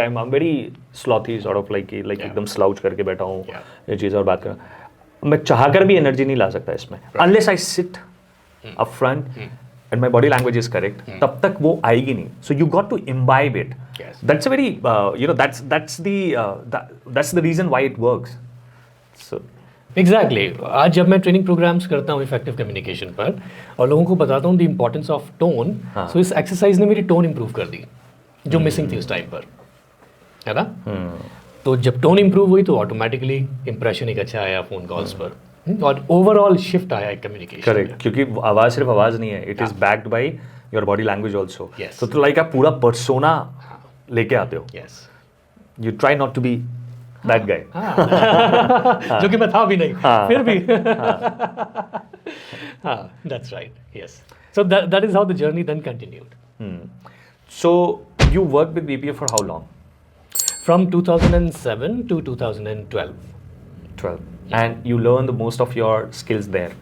am very slothy sort of like एकदम स्लाउच करके बैठा हूँ ये चीज़ और बात कर, मैं चाह कर भी एनर्जी नहीं ला सकता इसमें unless I sit up front and my body language is correct, तब तक वो आएगी नहीं. So you got to imbibe it. Yes. That's a very that's the reason why it works. So exactly आज जब मैं ट्रेनिंग प्रोग्राम्स करता हूँ इफेक्टिव कम्युनिकेशन पर और लोगों को बताता हूँ द इम्पोर्टेंस ऑफ टोन, सो इस एक्सरसाइज ने मेरी टोन इंप्रूव कर दी जो मिसिंग थी उस टाइम पर, है ना. तो जब टोन इंप्रूव हुई तो ऑटोमेटिकली इंप्रेशन एक अच्छा आया फोन कॉल्स पर और ओवरऑल शिफ्ट आया कम्युनिकेशन. करेक्ट, क्योंकि आवाज सिर्फ आवाज नहीं है, it is backed by your body language also. तो लाइक आप पूरा पर्सोना लेके आते हो. Yes, you try not to be that guy, जो कि मैं था भी नहीं फिर भी. हाँ, that's right. Yes, so that is how the journey then continued. So you work with BPO for how long? From 2007 to 2012. 12. And you learn the most of your skills there?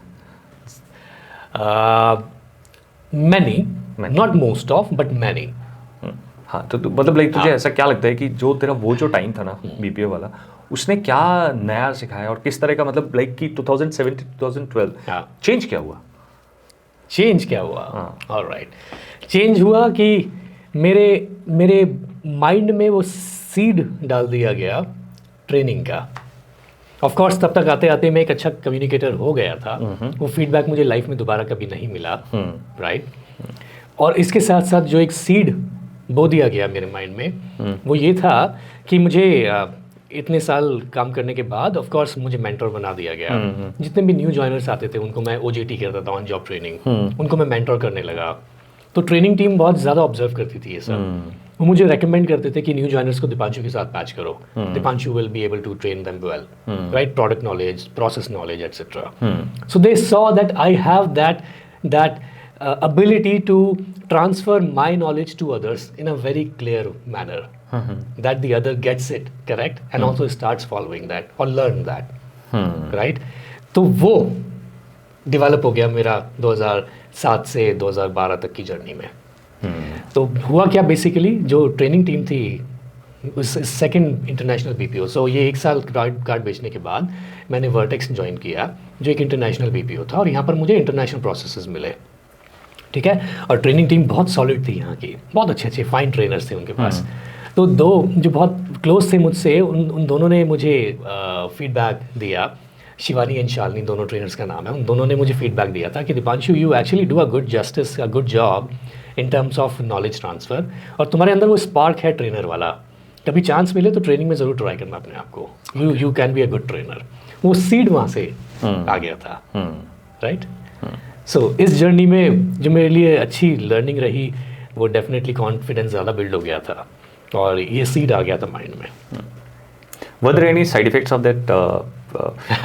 Many. Not most of, but many. हाँ, तो मतलब like तुझे ऐसा क्या लगता है कि जो तेरा वो जो टाइम था ना बीपीओ वाला, उसने क्या नया सिखाया और किस तरह का, मतलब लाइक कि 2007 to 2012 चेंज क्या हुआ? चेंज क्या हुआ? ऑलराइट, चेंज हुआ कि मेरे माइंड में वो सीड डाल दिया गया ट्रेनिंग का. ऑफ कोर्स तब तक आते आते मैं एक अच्छा कम्युनिकेटर हो गया था. वो फीडबैक मुझे लाइफ में दोबारा कभी नहीं मिला. राइट. और इसके साथ साथ जो एक सीड बो दिया गया मेरे माइंड में वो ये था कि मुझे इतने साल काम करने के बाद ऑफ कोर्स मुझे मेंटर बना दिया गया. जितने भी न्यू जॉइनर्स आते थे उनको मैं OJT करता था, ऑन जॉब ट्रेनिंग, उनको मैं मेंटर करने लगा. तो ट्रेनिंग टीम बहुत ज़्यादा ऑब्जर्व करती थी ये सब. वो मुझे रेकमेंड करते थे कि न्यू जॉइनर्स को दीपांशु के साथ मैच करो. Deepanshu will be able to train them well, right, product knowledge, process knowledge, etcetera. So they saw that I have that ability to transfer my knowledge to others in a very clear manner, that the other gets it correct and also starts following that or learn that, right. तो वो develop हो गया मेरा 2007 से 2012 तक की journey में. तो हुआ क्या, बेसिकली जो ट्रेनिंग टीम थी उस सेकंड इंटरनेशनल बीपीओ, सो ये 1 साल कार्ड बेचने के बाद मैंने वर्टेक्स ज्वाइन किया जो एक इंटरनेशनल बीपीओ था और यहाँ पर मुझे इंटरनेशनल प्रोसेसेस मिले. ठीक है. और ट्रेनिंग टीम बहुत सॉलिड थी यहाँ की, बहुत अच्छे फाइन ट्रेनर्स थे उनके पास. तो दो जो बहुत क्लोज थे मुझसे, उन दोनों ने मुझे फीडबैक दिया. शिवानी एंड शालिनी दोनों ट्रेनर्स का नाम है. उन दोनों ने मुझे फीडबैक दिया था कि Deepanshu, you actually do a good job in terms of knowledge transfer, और तुम्हारे अंदर वो स्पार्क है ट्रेनर वाला. कभी चांस मिले तो ट्रेनिंग में ज़रूर ट्राई करना अपने आप को. You can be a good trainer. वो सीड वहाँ से आ गया था. राइट. सो इस जर्नी में जो मेरे लिए अच्छी लर्निंग रही वो डेफिनेटली कॉन्फिडेंस ज़्यादा बिल्ड हो गया था और ये सीड आ गया था माइंड में. Were there any side effects of that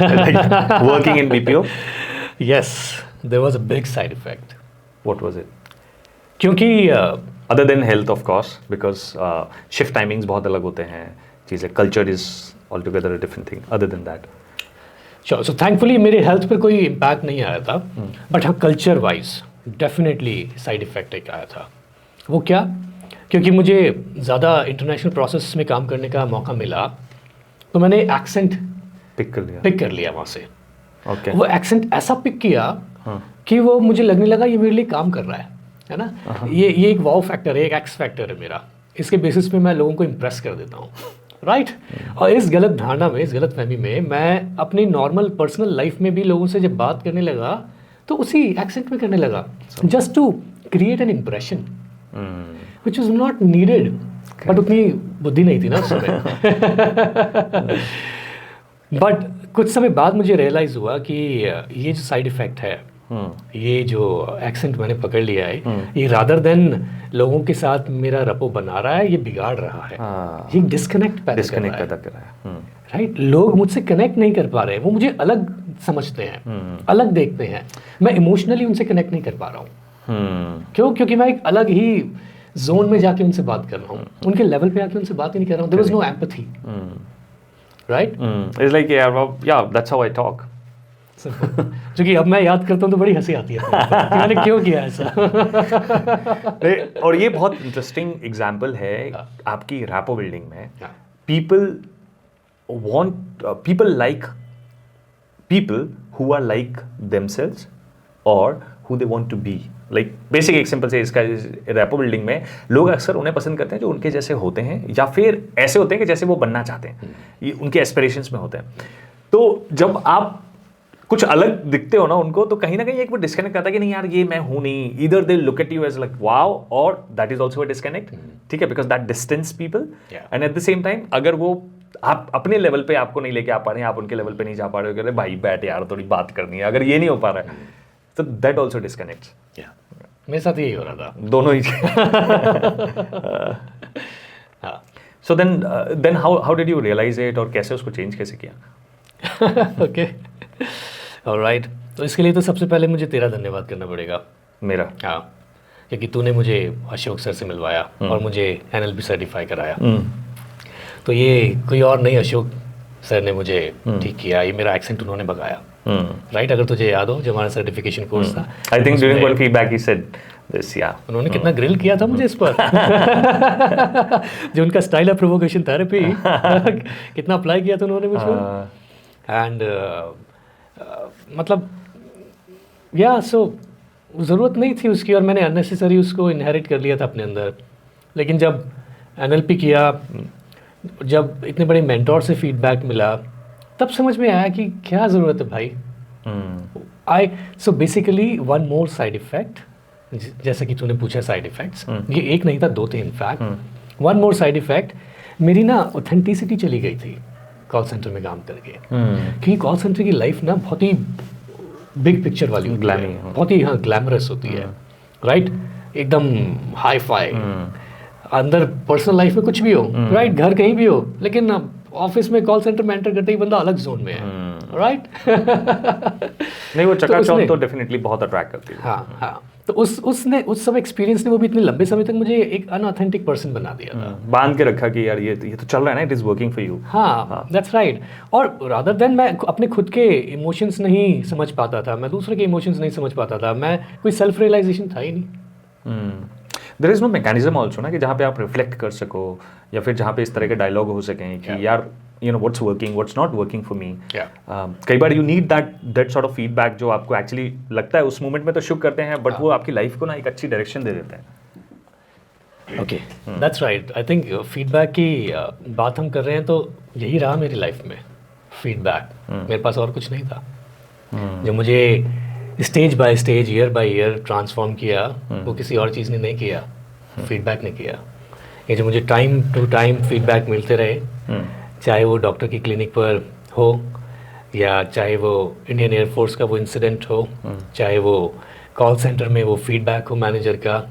like working in BPO? Yes, there was a big side effect. What was it? क्योंकि other than health of course, because shift timings बहुत अलग होते हैं, चीज़ें, culture is altogether a different thing. Other than that, sure. So thankfully मेरे health पर कोई impact नहीं आया था, बट हाँ culture wise definitely side effect एक आया था. वो क्या, क्योंकि मुझे ज़्यादा इंटरनेशनल प्रोसेस में काम करने का मौका मिला तो मैंने एक्सेंट पिक कर लिया वहाँ से. okay. वो एक्सेंट ऐसा पिक किया कि वो मुझे लगने लगा ये मेरे लिए काम कर रहा है ना. ये एक वाव फैक्टर है, एक एक्स फैक्टर है मेरा. इसके बेसिस पे मैं लोगों को इम्प्रेस कर देता हूँ. राइट. और इस गलत धारणा में, इस गलत फहमी में मैं अपनी नॉर्मल पर्सनल लाइफ में भी लोगों से जब बात करने लगा तो उसी एक्सेंट में करने लगा, just to create an impression which is not needed, but उतनी बुद्धि नहीं थी ना उस समय। बट कुछ समय बाद मुझे रियलाइज़ हुआ कि ये जो साइड इफ़ेक्ट है, ये जो एक्सेंट मैंने पकड़ लिया है, ये रादर देन लोगों के साथ मेरा रपो बना रहा है, ये बिगाड़ रहा है, ये डिस्कनेक्ट पैदा कर रहा है। राइट, लोग मुझसे कनेक्ट नहीं कर पा रहे हैं, वो मुझे अलग समझते हैं, अलग देखते हैं, मैं इमोशनली उनसे कनेक्ट नहीं कर पा रहा हूँ। क्यों? क्योंकि मैं एक अलग ही जोन में जाके उनसे बात कर रहा हूँ, उनके लेवल पे आके उनसे बात ही नहीं कर रहा हूँ। There was no empathy, right? It's like yeah that's how I talk. क्योंकि अब मैं याद करता हूँ तो बड़ी हंसी आती है कि मैंने क्यों किया ऐसा। और ये बहुत इंटरेस्टिंग एग्जाम्पल है आपकी रैपो बिल्डिंग में। People like people who are like themselves और who they want to be. Like basic एक सिंपल से इसका रैपो बिल्डिंग में लोग अक्सर उन्हें पसंद करते हैं जो उनके जैसे होते हैं, या फिर ऐसे होते हैं कि जैसे वो बनना चाहते हैं, ये उनके एस्पिरेशंस में होते हैं। तो जब आप कुछ अलग दिखते हो ना उनको, तो कहीं ना कहीं एक वो डिस्कनेक्ट करता है कि नहीं यार ये मैं हूं नहीं। Either they look at you as like wow, और that is also a disconnect, ठीक है, because that distance people. And at the same time अगर वो आप अपने लेवल पे आपको नहीं लेके आ पा रहे हैं, आप उनके लेवल पे नहीं जा पा रहे हो, अरे भाई बैठ यार थोड़ी बात करनी है, अगर ये नहीं हो पा रहा है तो दैट आल्सो डिस्कनेक्ट्स। मेरे साथ यही हो रहा था, दोनों ही। So then how did you realise it, और कैसे उसको चेंज कैसे किया? Okay, alright. तो इसके लिए तो सबसे पहले मुझे तेरा धन्यवाद करना पड़ेगा। मेरा? हाँ, क्योंकि तूने मुझे अशोक सर से मिलवाया और मुझे NLP सर्टिफाई कराया। तो ये कोई और नहीं, अशोक सर ने मुझे ठीक किया, ये मेरा एक्सेंट उन्होंने भगाया। राइट, अगर तुझे याद हो जब हमारा सर्टिफिकेशन कोर्स था, I think during one feedback he said this, या उन्होंने कितना ग्रिल किया था मुझे इस पर। जो उनका स्टाइल ऑफ प्रोवोकेशन थेरेपी, कितना अप्लाई किया था उन्होंने मुझ पर। एंड मतलब या सो ज़रूरत नहीं थी उसकी, और मैंने अननेसेसरी उसको इनहेरिट कर लिया था अपने अंदर। लेकिन जब NLP किया, जब इतने बड़े मेंटोर से फीडबैक मिला, तब समझ में आया कि क्या ज़रूरत है भाई। So basically one more side effect, जैसा कि तूने पूछा साइड इफ़ेक्ट्स, ये एक नहीं था, दो थे in fact. One more side effect, मेरी ना ऑथेंटिसिटी चली गई थी कॉल सेंटर में काम करके। क्योंकि कॉल सेंटर की लाइफ ना बहुत ही बिग पिक्चर वाली होती है, बहुत ही ग्लैमरस होती है, राइट, एकदम हाई फाई। अंदर पर्सनल लाइफ में कुछ भी हो, राइट, घर कहीं भी हो, लेकिन ऑफिस में कॉल सेंटर में एंटर करते ही बंदा अलग जोन में है, राइट। नहीं, वो चकाचौंध तो डेफिनेटली बहुत अट्रैक्ट करती है। हाँ, तो उस सब एक्सपीरियंस ने, वो भी इतने लंबे समय तक मुझे एक अनऑथेंटिक पर्सन बना दिया था, बांध के रखा कि यार ये तो चल रहा है ना, it is working for you. हाँ, दैट्स राइट। और रादर देन मैं अपने खुद के इमोशंस नहीं समझ पाता था, मैं दूसरे के इमोशंस नहीं समझ पाता था, मैं कोई सेल्फ रियलाइजेशन था ही नहीं। There is no mechanism also ना, कि जहाँ पे आप रिफ्लेक्ट कर सको, या फिर जहाँ पे इस तरह के डायलॉग हो सकें कि यार you know what's working, what's not working for me. कई बार you need that sort of feedback, जो आपको एक्चुअली लगता है उस मोमेंट में तो शुक करते हैं, बट वो आपकी लाइफ को ना एक अच्छी डायरेक्शन दे देते हैं। Okay, that's right. I think feedback की बात हम कर रहे हैं, तो यही रहा मेरी लाइफ में, फीडबैक। मेरे पास और कुछ नहीं था। जो मुझे stage by stage, year by year transform किया, वो किसी और चीज़ ने नहीं किया, फीडबैक ने किया। ये जो मुझे टाइम टू टाइम फीडबैक मिलते रहे, चाहे वो डॉक्टर की क्लिनिक पर हो, या चाहे वो इंडियन एयरफोर्स का वो इंसिडेंट हो, चाहे वो कॉल सेंटर में वो फीडबैक हो मैनेजर का,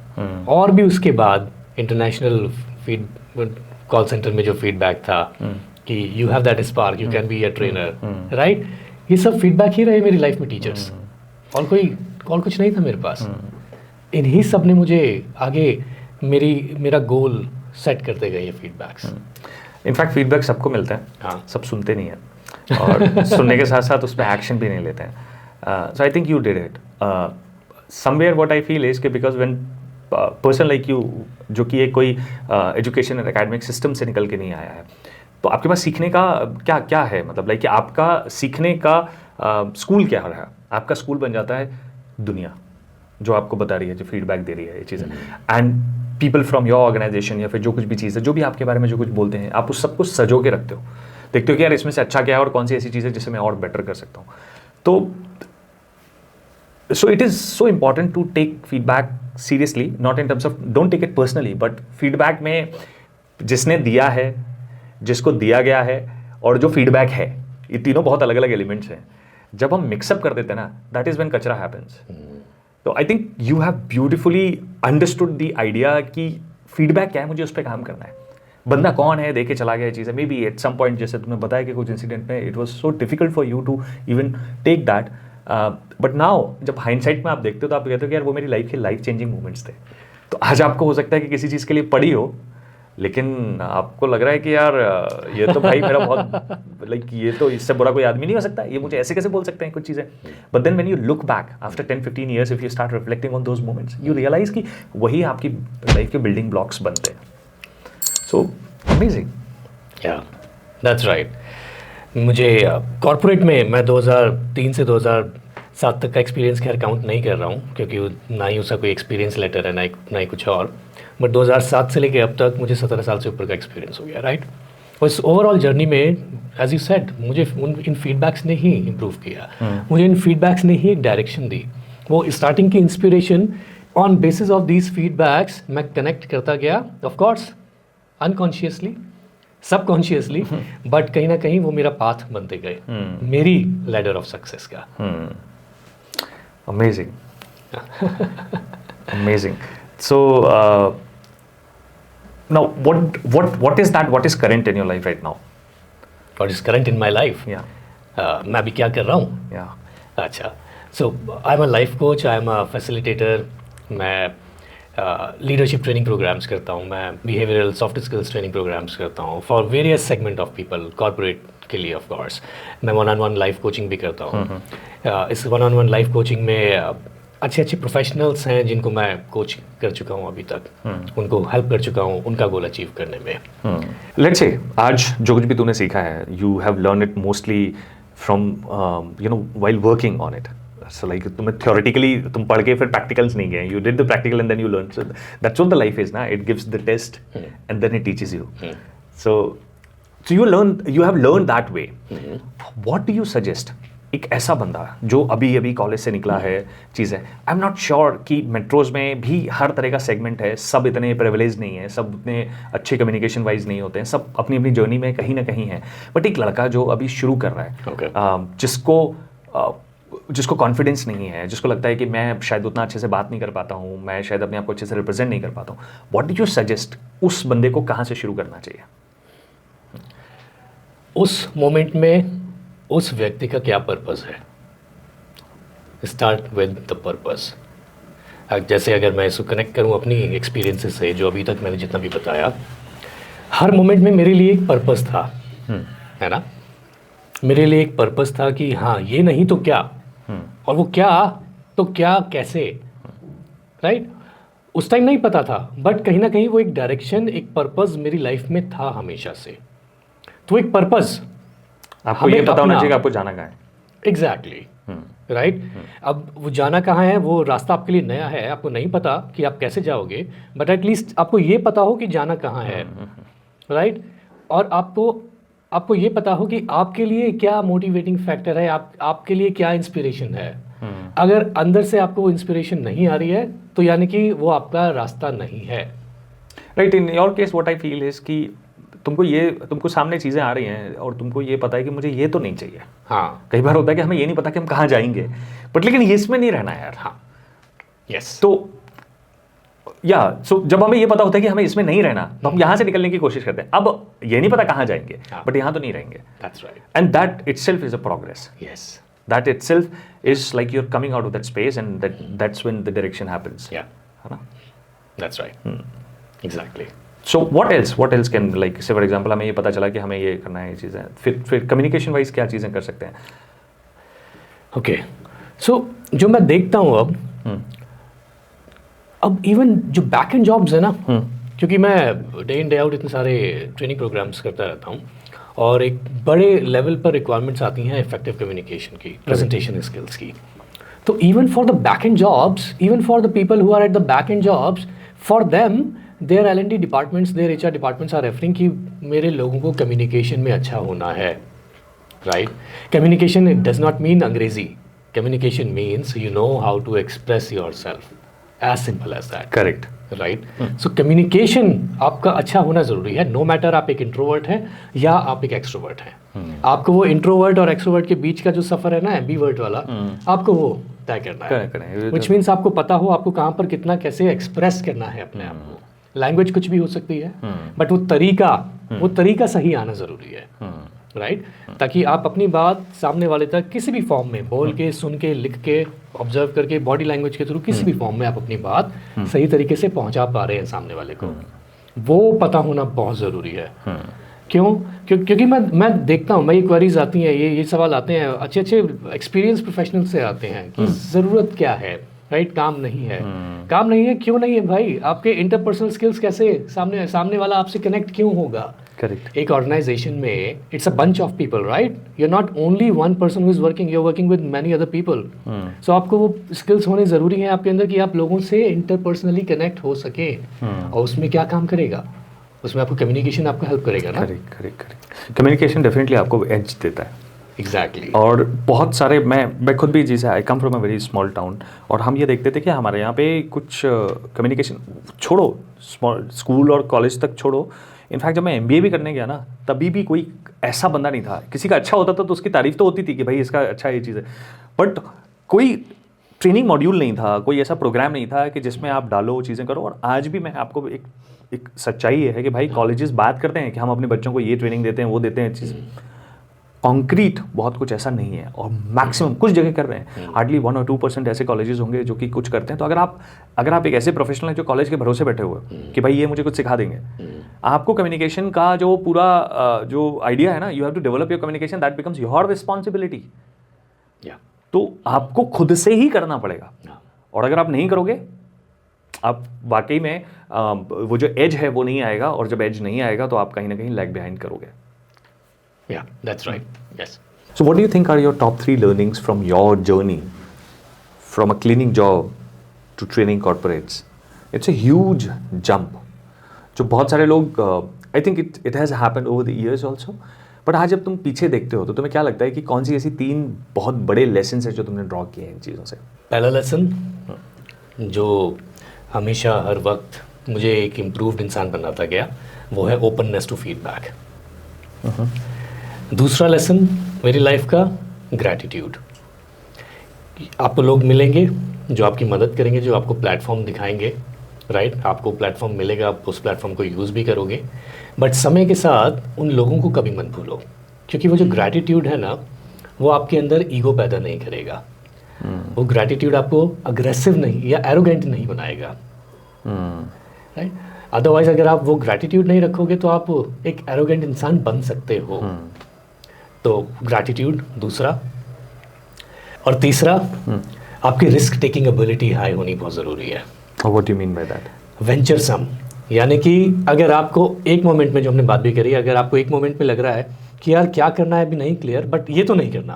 और भी उसके बाद इंटरनेशनल कॉल सेंटर में जो फीडबैक था कि you have that spark, you can be a trainer, right, ये सब फीडबैक ही रहे मेरी लाइफ में, टीचर्स, और कुछ नहीं था मेरे पास। इन्हीं सब ने मुझे आगे मेरा गोल सेट करते गए, ये फीडबैक्स। इनफैक्ट फीडबैक सबको मिलता है, हाँ, सब सुनते नहीं हैं, और सुनने के साथ साथ उस पर एक्शन भी नहीं लेते हैं। So I think you did it somewhere. What I feel is कि because when person like you, जो कि एक कोई एजुकेशन एंड एकेडमिक सिस्टम से निकल के नहीं आया है, तो आपके पास सीखने का क्या है, मतलब लाइक आपका सीखने का स्कूल क्या रहा? आपका स्कूल बन जाता है दुनिया, जो आपको बता रही है, जो फीडबैक दे रही है, ये चीज़ें, and people from your organisation, या फिर जो कुछ भी चीज़ है, जो भी आपके बारे में जो कुछ बोलते हैं, आप उस सब कुछ सजो के रखते हो, देखते हो कि यार इसमें से अच्छा क्या है और कौन सी ऐसी चीज़ है जिसे मैं और बेटर कर सकता हूँ। तो So it is so important to take feedback seriously, not in terms of don't take it personally, but feedback में जिसने दिया है, जिसको दिया गया है और जो फीडबैक है, ये तीनों बहुत अलग अलग एलिमेंट्स हैं. जब हम मिक्सअप कर देते हैं ना, दैट इज व्हेन कचरा हैपेंस. तो आई think you have beautifully understood the idea कि फीडबैक क्या है, मुझे उस पर काम करना है. बंदा कौन है देखे चला गया चीज़ है. Maybe at some point जैसे तुमने बताया कि कुछ इंसिडेंट में it was so difficult for you to even take that, but now जब हाइंडसाइट में आप देखते हो तो आप कहते हो कि यार वो मेरी लाइफ के लाइफ चेंजिंग मोमेंट्स थे. तो आज आपको हो सकता है कि किसी चीज़ के लिए पड़ी हो, लेकिन आपको लग रहा है कि यार ये तो भाई मेरा बहुत लाइक ये तो इससे बुरा कोई आदमी नहीं हो सकता, ये मुझे ऐसे कैसे बोल सकते हैं कुछ चीज़ें. But then when you look back after 10-15 years, if you start reflecting on those moments, you realise कि वही आपकी लाइफ के बिल्डिंग ब्लॉक्स बनते हैं. So amazing. या दैट्स राइट. मुझे कॉर्पोरेट में मैं 2003 से 2007 तक का एक्सपीरियंस खैर काउंट नहीं कर रहा हूँ, क्योंकि ना ही उसका कोई एक्सपीरियंस लेटर है, ना ही कुछ और. बट 2007 से लेके अब तक मुझे 17 साल से ऊपर का एक्सपीरियंस हो गया, राइट. और इस ओवरऑल जर्नी में एज यू सेड, मुझे इन फीडबैक्स ने ही इम्प्रूव किया. मुझे इन फीडबैक्स ने ही एक डायरेक्शन दी. वो स्टार्टिंग की inspiration, on basis of these feedbacks मैं कनेक्ट करता गया, of course unconsciously, subconsciously, but कहीं ना कहीं वो मेरा पाथ बनते गए, मेरी लैडर ऑफ सक्सेस का. Amazing. Amazing. So now what is that, what is current in your life right now? What is current in my life? Yeah. मैं अभी क्या कर रहा हूँ? Yeah. अच्छा, so I'm a life coach, I'm a facilitator. मैं leadership training programmes करता हूँ, मैं behavioural soft skills training programmes करता हूँ for various segment of people, corporate के लिए ऑफ कोर्स. मैं 1-on-1 लाइफ कोचिंग भी करता हूँ. इस 1-on-1 लाइफ कोचिंग में अच्छे प्रोफेशनल्स हैं जिनको मैं कोच कर चुका हूँ अभी तक, उनको हेल्प कर चुका हूँ उनका गोल अचीव करने में. लेट्स से आज जो कुछ भी तूने सीखा है, you have learn it mostly from you know while working on it. So like तुम्हें थ्योरेटिकली तुम पढ़ के फिर प्रैक्टिकल्स नहीं गए, you did the practical and then you learn. So that's what the life is ना, it gives the test and then it teaches you. So you have learned that way. What do you suggest? एक ऐसा बंदा जो अभी अभी college से निकला है, चीज़ है, आई एम नॉट श्योर कि मेट्रोज में भी हर तरह का सेगमेंट है, सब इतने प्रिविलेज नहीं है, सब इतने अच्छे कम्युनिकेशन वाइज नहीं होते हैं, सब अपनी अपनी जर्नी में कहीं ना कहीं है. बट एक लड़का जो अभी शुरू कर रहा है, जिसको कॉन्फिडेंस नहीं है, जिसको लगता है कि मैं शायद उतना अच्छे से बात नहीं कर पाता हूँ, मैं शायद अपने आप को अच्छे से रिप्रेजेंट नहीं कर पाता हूँ, व्हाट डू यू सजेस्ट उस बंदे को कहाँ से शुरू करना चाहिए? उस मोमेंट में उस व्यक्ति का क्या पर्पस है, स्टार्ट विद द पर्पस. जैसे अगर मैं इसको कनेक्ट करूं अपनी एक्सपीरियंसेस से, जो अभी तक मैंने जितना भी बताया, हर मोमेंट में मेरे लिए एक पर्पस था, है ना. मेरे लिए एक पर्पस था कि हाँ ये नहीं तो क्या, और वो क्या तो क्या कैसे, राइट. उस टाइम नहीं पता था, बट कहीं ना कहीं वो एक डायरेक्शन, एक पर्पस मेरी लाइफ में था हमेशा से. तो एक पर्पस आपको ये पता होना चाहिए कि आपको जाना कहाँ है. Exactly, right. अब वो जाना कहाँ है, वो रास्ता आपके लिए नया है, आपको नहीं पता कि आप कैसे जाओगे, बट एटलीस्ट आपको ये पता हो कि जाना कहाँ है, राइट. और आपको ये पता हो कि आपके लिए क्या मोटिवेटिंग फैक्टर है, आपके लिए क्या इंस्पिरेशन है. अगर अंदर से आपको वो इंस्पिरेशन नहीं आ रही है तो यानी कि वो आपका रास्ता नहीं है, right. In your case what I feel is कि तुमको सामने चीज़ें आ रही हैं और तुमको ये पता है कि मुझे ये तो नहीं चाहिए. हाँ, कई बार होता है कि हमें ये नहीं पता कि हम कहाँ जाएंगे, बट लेकिन ये इसमें नहीं रहना यार. हाँ, यस. तो सो जब हमें ये पता होता है कि हमें इसमें नहीं रहना, तो हम यहाँ से निकलने की कोशिश करते हैं. अब ये नहीं पता कहाँ जाएंगे, बट यहाँ तो नहीं रहेंगे. That's right. And that itself is a progress. Yes. That itself is like you're coming out of that space, and that's when the direction happens. Yeah. है ना? That's right. Exactly. So what else can, like say for example हमें ये पता चला कि हमें ये करना है, ये चीज़ें, फिर communication wise क्या चीज़ें कर सकते हैं? Okay. So जो मैं देखता हूँ अब इवन जो बैक एंड जॉब्स है ना, क्योंकि मैं डे इन डे आउट इतने सारे ट्रेनिंग प्रोग्राम्स करता रहता हूँ, और एक बड़े लेवल पर रिक्वायरमेंट्स आती हैं इफेक्टिव कम्युनिकेशन की, प्रेजेंटेशन स्किल्स की. तो even for the back end jobs, even for the people who are at the back end jobs, for them their L&D departments, their HR departments are referring कि मेरे लोगों को communication में अच्छा होना है, right. Communication does not mean Angrezi, communication means you know how to express yourself, as simple as that. Correct. Right. So communication आपका अच्छा होना ज़रूरी है, नो मैटर आप एक इंट्रोवर्ट हैं या आप एक एक्सट्रोवर्ट हैं। आपको वो इंट्रोवर्ट और एक्सट्रोवर्ट के बीच का जो सफ़र है ना, एम्बीवर्ट वाला, आपको वो तय करना है। विच मीन्स आपको पता हो आपको कहाँ पर कितना कैसे एक्सप्रेस करना है अपने आप को। लैंग्वेज कुछ भी हो सकती है, बट वो तरीका सही आना ज़रूरी है। राइट, ताकि आप अपनी बात सामने वाले तक किसी भी फॉर्म में, बोल के, सुन के, लिख के, ऑब्जर्व करके, बॉडी लैंग्वेज के थ्रू, किसी भी फॉर्म में आप अपनी बात सही तरीके से पहुंचा पा रहे हैं सामने वाले को, वो पता होना बहुत ज़रूरी है। क्योंकि मैं देखता हूँ, मेरी क्वेरीज आती हैं, ये सवाल आते हैं, अच्छे एक्सपीरियंस प्रोफेशनल से आते हैं कि ज़रूरत क्या है। राइट, काम नहीं है। काम नहीं है, क्यों नहीं है भाई? आपके इंटरपर्सनल स्किल्स कैसे सामने वाला आपसे कनेक्ट क्यों होगा? करेक्ट। एक ऑर्गेनाइजेशन में it's a bunch of people, right? You are not only one person who is working, you are working with many other people. So आपको वो स्किल्स होने ज़रूरी हैं आपके अंदर कि आप लोगों से इंटरपर्सनली कनेक्ट हो सके। और उसमें क्या काम करेगा? उसमें आपको कम्युनिकेशन आपको हेल्प करेगा ना। करेक्ट। कम्युनिकेशन डेफिनेटली आपको एज देता है। एग्जैक्टली। और बहुत सारे, मैं खुद भी, जैसे I come from a very small town, और हम ये देखते थे कि हमारे यहाँ पे कुछ कम्युनिकेशन छोड़ो, स्कूल और कॉलेज तक छोड़ो, इनफैक्ट जब मैं MBA भी करने गया ना, तभी भी कोई ऐसा बंदा नहीं था। किसी का अच्छा होता था तो उसकी तारीफ तो होती थी कि भाई इसका अच्छा ये चीज़ है, बट कोई ट्रेनिंग मॉड्यूल नहीं था, कोई ऐसा प्रोग्राम नहीं था कि जिसमें आप डालो, चीज़ें करो। और आज भी मैं आपको एक सच्चाई है कि भाई कॉलेजेस बात करते हैं कि हम अपने बच्चों को ये ट्रेनिंग देते हैं, वो देते हैं चीज़, कॉन्क्रीट बहुत कुछ ऐसा नहीं है। और मैक्सिमम कुछ जगह कर रहे हैं, हार्डली 1 और 2% ऐसे कॉलेजेस होंगे जो कि कुछ करते हैं। तो अगर आप एक ऐसे प्रोफेशनल हैं जो कॉलेज के भरोसे बैठे हुए कि भाई ये मुझे कुछ सिखा देंगे, आपको कम्युनिकेशन का जो पूरा जो आइडिया है ना, you have to develop your communication, that becomes your responsibility. तो आपको खुद से ही करना पड़ेगा। और अगर आप नहीं करोगे, आप वाकई में वो जो एज है वो नहीं आएगा, और जब एज नहीं आएगा तो आप कहीं ना कहीं लैग बिहाइंड करोगे। Yeah, that's right. Yes. So what do you think are your top 3 learnings from your journey from a cleaning job to training corporates? It's a huge jump. जो बहुत सारे लोग, I think it has happened over the years also. But आज जब तुम पीछे देखते हो तो तुम्हें क्या लगता है कि कौन सी ऐसी 3 बहुत बड़े लेसन्स हैं जो तुमने ड्रॉ किए हैं इन चीज़ों से? पहला लेसन जो हमेशा हर वक्त मुझे एक इम्प्रूव्ड इंसान बनाता गया, वो है ओपननेस टू फीडबैक। दूसरा लेसन मेरी लाइफ का, ग्रैटिट्यूड। आपको लोग मिलेंगे जो आपकी मदद करेंगे, जो आपको प्लेटफॉर्म दिखाएंगे, राइट? आपको प्लेटफॉर्म मिलेगा, आप उस प्लेटफॉर्म को यूज़ भी करोगे, बट समय के साथ उन लोगों को कभी मत भूलो, क्योंकि वो जो ग्रैटिट्यूड है ना, वो आपके अंदर ईगो पैदा नहीं करेगा। वो ग्रैटिट्यूड आपको अग्रेसिव नहीं या एरोगेंट नहीं बनाएगा, राइट? अदरवाइज अगर आप वो ग्रैटिट्यूड नहीं रखोगे तो आप एक एरोगेंट इंसान बन सकते हो। तो ग्रैटिट्यूड दूसरा, और तीसरा आपकी रिस्क टेकिंग एबिलिटी हाई होनी बहुत ज़रूरी है। What do you mean by that? वेंचरसम, यानी कि अगर आपको एक मोमेंट में, जो हमने बात भी करी, अगर आपको एक मोमेंट में लग रहा है कि यार क्या करना है अभी नहीं क्लियर, बट ये तो नहीं करना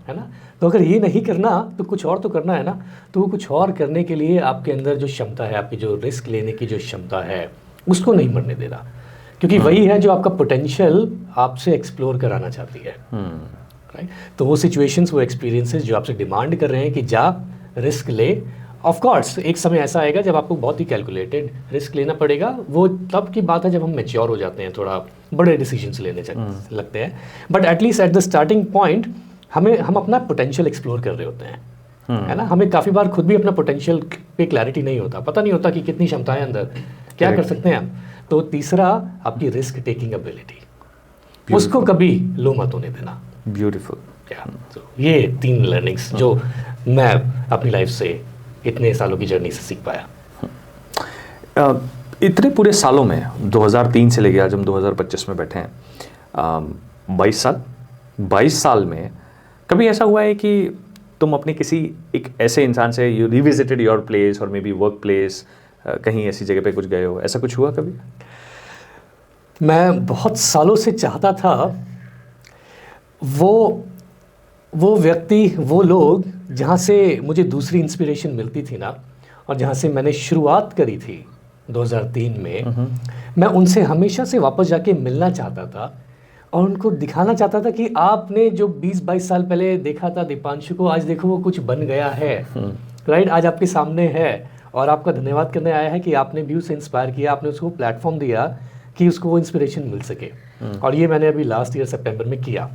है ना, तो अगर ये नहीं करना तो कुछ और तो करना है ना। तो वो कुछ और करने के लिए आपके अंदर जो क्षमता है, आपकी जो रिस्क लेने की जो क्षमता है, उसको नहीं मरने देना, क्योंकि वही है जो आपका पोटेंशियल आपसे एक्सप्लोर कराना चाहती है, राइट? तो वो सिचुएशंस, वो एक्सपीरियंसेस जो आपसे डिमांड कर रहे हैं कि जा, रिस्क ले। ऑफ कोर्स एक समय ऐसा आएगा जब आपको बहुत ही कैलकुलेटेड रिस्क लेना पड़ेगा। वो तब की बात है जब हम मैच्योर हो जाते हैं, थोड़ा बड़े डिसीजंस लेने लगते हैं। But at least at the starting point हम अपना पोटेंशियल एक्सप्लोर कर रहे होते हैं, है ना? हमें काफ़ी बार खुद भी अपना पोटेंशियल पे क्लैरिटी नहीं होता, पता नहीं होता कि कितनी क्षमताएं अंदर, क्या कर सकते हैं हम। तो तीसरा आपकी रिस्क टेकिंग एबिलिटी, उसको कभी लो मत होने देना। ब्यूटीफुल। तो ये 3 लर्निंग्स जो मैं अपनी लाइफ से इतने सालों की जर्नी से सीख पाया। इतने पूरे सालों में 2003 से लेके आज हम 2025 में बैठे हैं, 22 साल में कभी ऐसा हुआ है कि तुम अपने किसी एक ऐसे इंसान से यू रिविजिटेड योर प्लेस और मे बी वर्क प्लेस, कहीं ऐसी जगह पे कुछ गए हो, ऐसा कुछ हुआ कभी? मैं बहुत सालों से चाहता था वो व्यक्ति, वो लोग जहाँ से मुझे दूसरी इंस्पिरेशन मिलती थी ना, और जहाँ से मैंने शुरुआत करी थी 2003 में, मैं उनसे हमेशा से वापस जाके मिलना चाहता था। और उनको दिखाना चाहता था कि आपने जो 20-22 साल पहले देखा था दीपांशु को, आज देखो वो कुछ बन गया है, राइट, आज आपके सामने है और आपका धन्यवाद करने आया है कि आपने भी उसे इंस्पायर किया, आपने उसको प्लेटफॉर्म दिया कि उसको वो इंस्पिरेशन मिल सके। और ये मैंने अभी लास्ट ईयर सितंबर में किया।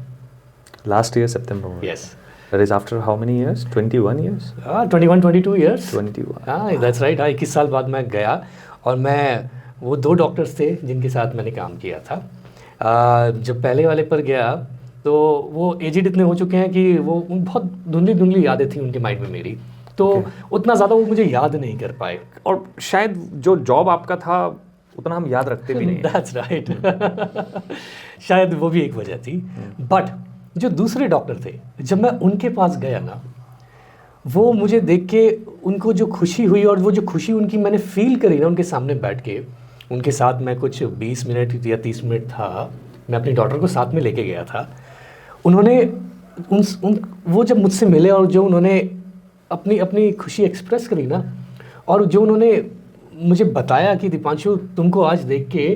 लास्ट ईयर सितंबर में? Yes. That is after how many years? 21 years? 21-22 years। 21। हाँ, दैट्स राइट। हाँ, 21 साल बाद मैं गया और मैं वो 2 डॉक्टर्स थे जिनके साथ मैंने काम किया था। जब पहले वाले पर गया तो वो एजिड इतने हो चुके हैं कि वो बहुत धुंधली यादें थी उनके माइंड में मेरी, तो उतना ज़्यादा वो मुझे याद नहीं कर पाए। और शायद जो जॉब आपका था उतना हम याद रखते भी नहीं। That's right. शायद वो भी एक वजह थी। बट जो दूसरे डॉक्टर थे, जब मैं उनके पास गया ना, वो मुझे देख के उनको जो खुशी हुई और वो जो खुशी उनकी मैंने फील करी ना उनके सामने बैठ के, उनके साथ मैं कुछ 20 मिनट या 30 मिनट था, मैं अपनी डॉटर को साथ में लेके गया था। उन्होंने वो जब मुझसे मिले और जो उन्होंने अपनी अपनी खुशी एक्सप्रेस करी ना, और जो उन्होंने मुझे बताया कि दीपांशु तुमको आज देख के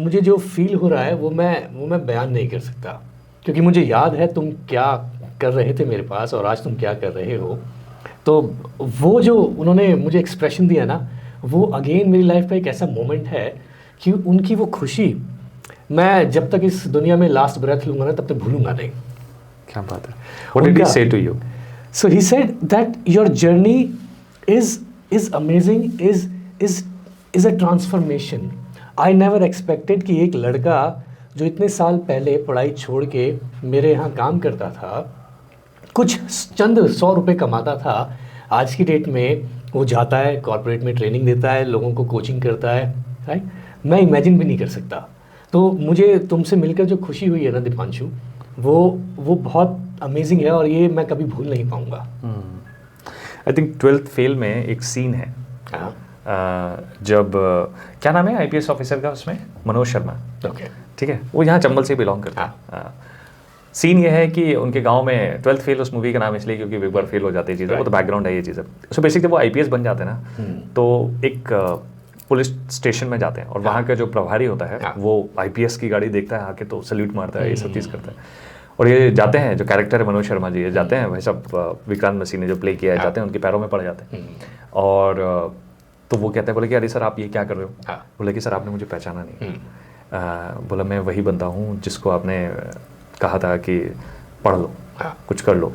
मुझे जो फील हो रहा है वो मैं बयान नहीं कर सकता, क्योंकि मुझे याद है तुम क्या कर रहे थे मेरे पास और आज तुम क्या कर रहे हो। तो वो जो उन्होंने मुझे एक्सप्रेशन दिया ना, वो अगेन मेरी लाइफ का एक ऐसा मोमेंट है कि उनकी वो खुशी मैं जब तक इस दुनिया में लास्ट ब्रेथ लूँगा ना तब तक भूलूंगा नहीं। क्या बात है। What did he say to you? So he said that your journey is amazing, is a transformation. I never expected कि एक लड़का जो इतने साल पहले पढ़ाई छोड़ के मेरे यहाँ काम करता था, कुछ चंद 100 रुपये कमाता था, आज की डेट में वो जाता है कॉर्पोरेट में ट्रेनिंग देता है, लोगों को कोचिंग करता है, राइट। मैं इमेजिन भी नहीं कर सकता। तो मुझे तुमसे मिलकर जो खुशी हुई है ना दीपांशु, वो बहुत अमेजिंग है और ये मैं कभी भूल नहीं पाऊँगा। आई थिंक 12th फेल में एक सीन है। जब क्या नाम है आईपीएस ऑफिसर का उसमें, मनोज शर्मा। ओके, ठीक है, वो यहाँ चंबल से बिलोंग करता है। सीन ये है कि उनके गांव में 12th फेल उस मूवी का नाम इसलिए क्योंकि एक बार फेल हो जाती है चीज़ें, वो तो बैकग्राउंड है ये चीज़ें। सो बेसिकली वो आईपीएस बन जाते हैं ना, तो एक पुलिस स्टेशन में जाते हैं और वहाँ का जो प्रभारी होता है वो आईपीएस की गाड़ी देखता है आके तो सल्यूट मारता है, ये सब चीज़ करता है। और ये जाते हैं, जो कैरेक्टर है मनोज शर्मा जी, ये जाते हैं, भाई सब विक्रांत मसीह ने जो प्ले किया है, जाते हैं उनके पैरों में पड़ जाते हैं। और तो वो कहते हैं, बोले कि अरे सर आप ये क्या कर रहे हो? बोले कि सर आपने मुझे पहचाना नहीं। बोला मैं वही बंदा हूँ जिसको आपने कहा था कि पढ़ लो, कुछ कर लो,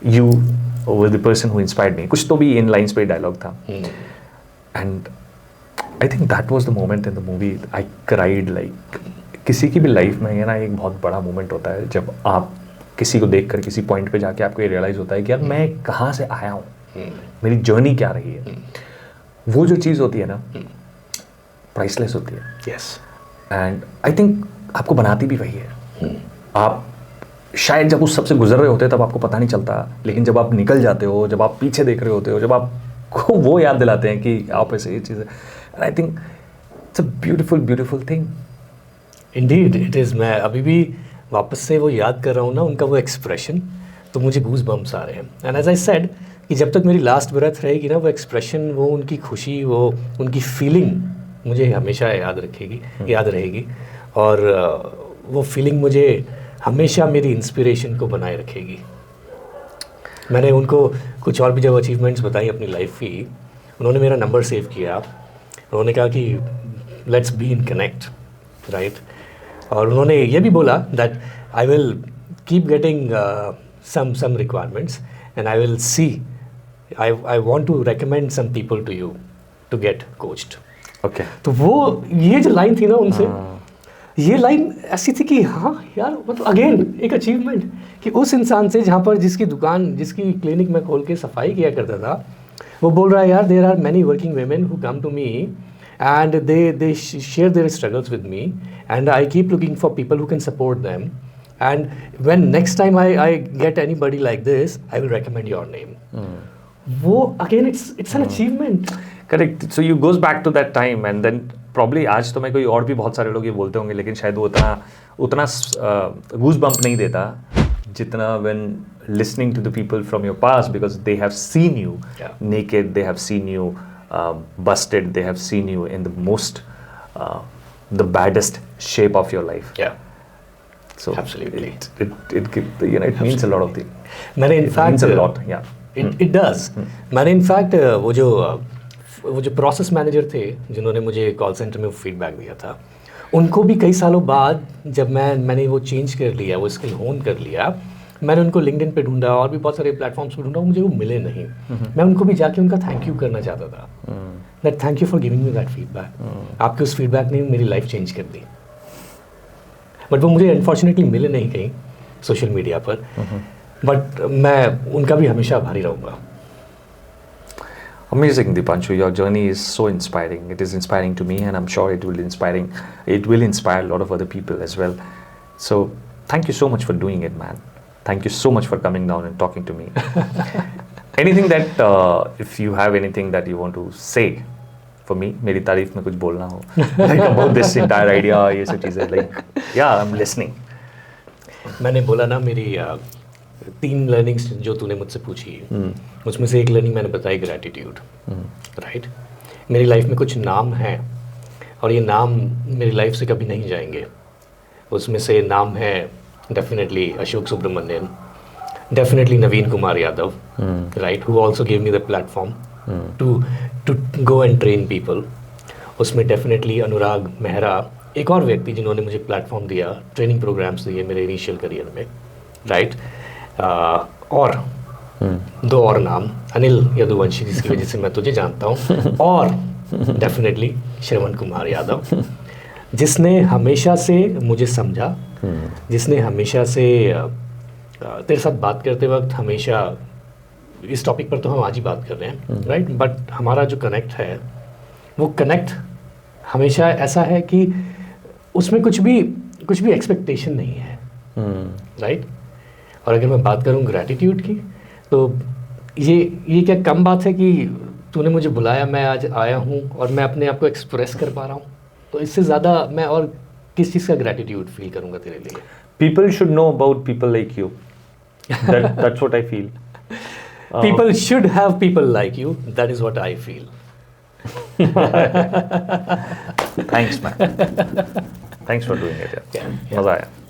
you were the person who inspired me, कुछ तो भी इन लाइन्स पे डायलॉग था। And I think that was the moment in the movie I cried. Like किसी की भी लाइफ में ये ना एक बहुत बड़ा मोमेंट होता है जब आप किसी को देखकर किसी पॉइंट पे जाके आपको ये रियलाइज़ होता है कि यार मैं कहाँ से आया हूँ, मेरी जर्नी क्या रही है। वो जो चीज़ होती है ना, प्राइसलेस होती है। यस, एंड आई थिंक आपको बनाती भी वही है। आप शायद जब उस सबसे गुजर रहे होते हैं तब आपको पता नहीं चलता, लेकिन जब आप निकल जाते हो, जब आप पीछे देख रहे होते हो, जब आपको वो याद दिलाते हैं कि आप ऐसे ये चीज़ है, and I think it's a beautiful thing. Indeed it is. मैं अभी भी वापस से वो याद कर रहा हूँ ना, उनका वो एक्सप्रेशन, तो मुझे गूज बम्स आ रहे हैं। एंड एज आई सेड कि जब तक मेरी लास्ट ब्रेथ रहेगी ना, वो एक्सप्रेशन, वो उनकी खुशी, वो उनकी फीलिंग मुझे हमेशा याद रहेगी। और वो फीलिंग मुझे हमेशा मेरी इंस्पिरेशन को बनाए रखेगी। मैंने उनको कुछ और भी जब अचीवमेंट्स बताई अपनी लाइफ की, उन्होंने मेरा नंबर सेव किया, उन्होंने कहा कि let's be in connect, right. और उन्होंने ये भी बोला that I will keep getting some requirements and I will see, I want to recommend some people to you to get coached. Okay. तो वो ये जो लाइन थी ना उनसे, ये लाइन ऐसी थी कि हाँ यार, मतलब अगेन एक अचीवमेंट कि उस इंसान से जहाँ पर जिसकी दुकान, जिसकी क्लिनिक में खोल के सफाई किया करता था, वो बोल रहा है यार there are many working women who come to me and they share their struggles with me and I keep looking for people who can support them, and when next time I get anybody like this I will recommend your name. वो again it's an achievement. Correct. So you goes back to that time and then probably आज तो मैं कोई और भी बहुत सारे लोग ये बोलते होंगे, लेकिन शायद वो उतना गूज बम्प नहीं देता जितना when listening to the people from your past, because they have seen you naked, they have seen you busted, they have seen you in the most the baddest shape of your life. So Absolutely. it means a lot of things. मैंने It means a in fact lot, yeah. It does मैंने in fact वो जो process manager थे जिन्होंने मुझे call centre में feedback दिया था, उनको भी कई सालों बाद जब मैंने वो चेंज कर लिया, वो स्किल होन कर लिया, मैंने उनको लिंक्डइन पे ढूंढा और भी बहुत सारे प्लेटफॉर्म्स पे ढूंढा, मुझे वो मिले नहीं। मैं उनको भी जाके उनका थैंक यू करना चाहता था, that thank you for giving me that feedback. आपके उस फीडबैक ने मेरी लाइफ चेंज कर दी, बट वो मुझे अनफॉर्चुनेटली मिले नहीं कहीं सोशल मीडिया पर, बट मैं उनका भी हमेशा आभारी रहूँगा। Amazing, Dipanshu. Your journey is so inspiring. It is inspiring to me, and I'm sure it will inspire a lot of other people as well. So, thank you so much for doing it, man. Thank you so much for coming down and talking to me. Anything that, if you have anything that you want to say for me, मेरी तारीफ में कुछ बोलना हो, like about this entire idea, ये सब चीज़ें, like, yeah, I'm listening. मैंने बोला ना, मेरी 3 लर्निंग्स जो तूने मुझसे पूछी, उसमें से एक लर्निंग मैंने बताई ग्रैटिट्यूड, राइट। मेरी लाइफ में कुछ नाम हैं और ये नाम मेरी लाइफ से कभी नहीं जाएंगे। उसमें से नाम है definitely Ashok Subramanian, definitely Naveen Kumar Yadav, right, who also give me the platform to go and train people. उसमें डेफिनेटली अनुराग मेहरा, एक और व्यक्ति जिन्होंने मुझे प्लेटफॉर्म दिया, ट्रेनिंग प्रोग्राम्स दिए मेरे इनिशियल करियर में, राइट। और 2 और नाम, अनिल यदुवंशी जिसकी वजह से मैं तुझे जानता हूँ, और डेफिनेटली श्रवण कुमार यादव, जिसने हमेशा से मुझे समझा, जिसने हमेशा से तेरे साथ बात करते वक्त हमेशा, इस टॉपिक पर तो हम आज ही बात कर रहे हैं, राइट, बट हमारा जो कनेक्ट है वो कनेक्ट हमेशा ऐसा है कि उसमें कुछ भी एक्सपेक्टेशन नहीं है, राइट। और अगर मैं बात करूँ ग्रैटिट्यूड की, तो ये क्या कम बात है कि तूने मुझे बुलाया, मैं आज आया हूँ और मैं अपने आप को एक्सप्रेस कर पा रहा हूँ, तो इससे ज़्यादा मैं और किस चीज़ का ग्रैटिट्यूड फील करूँगा तेरे लिए। People should know about people like you. That's what I feel. People should have people like you. That is what I feel. Thanks, man. Thanks for doing it. Yeah. मज़ा आया.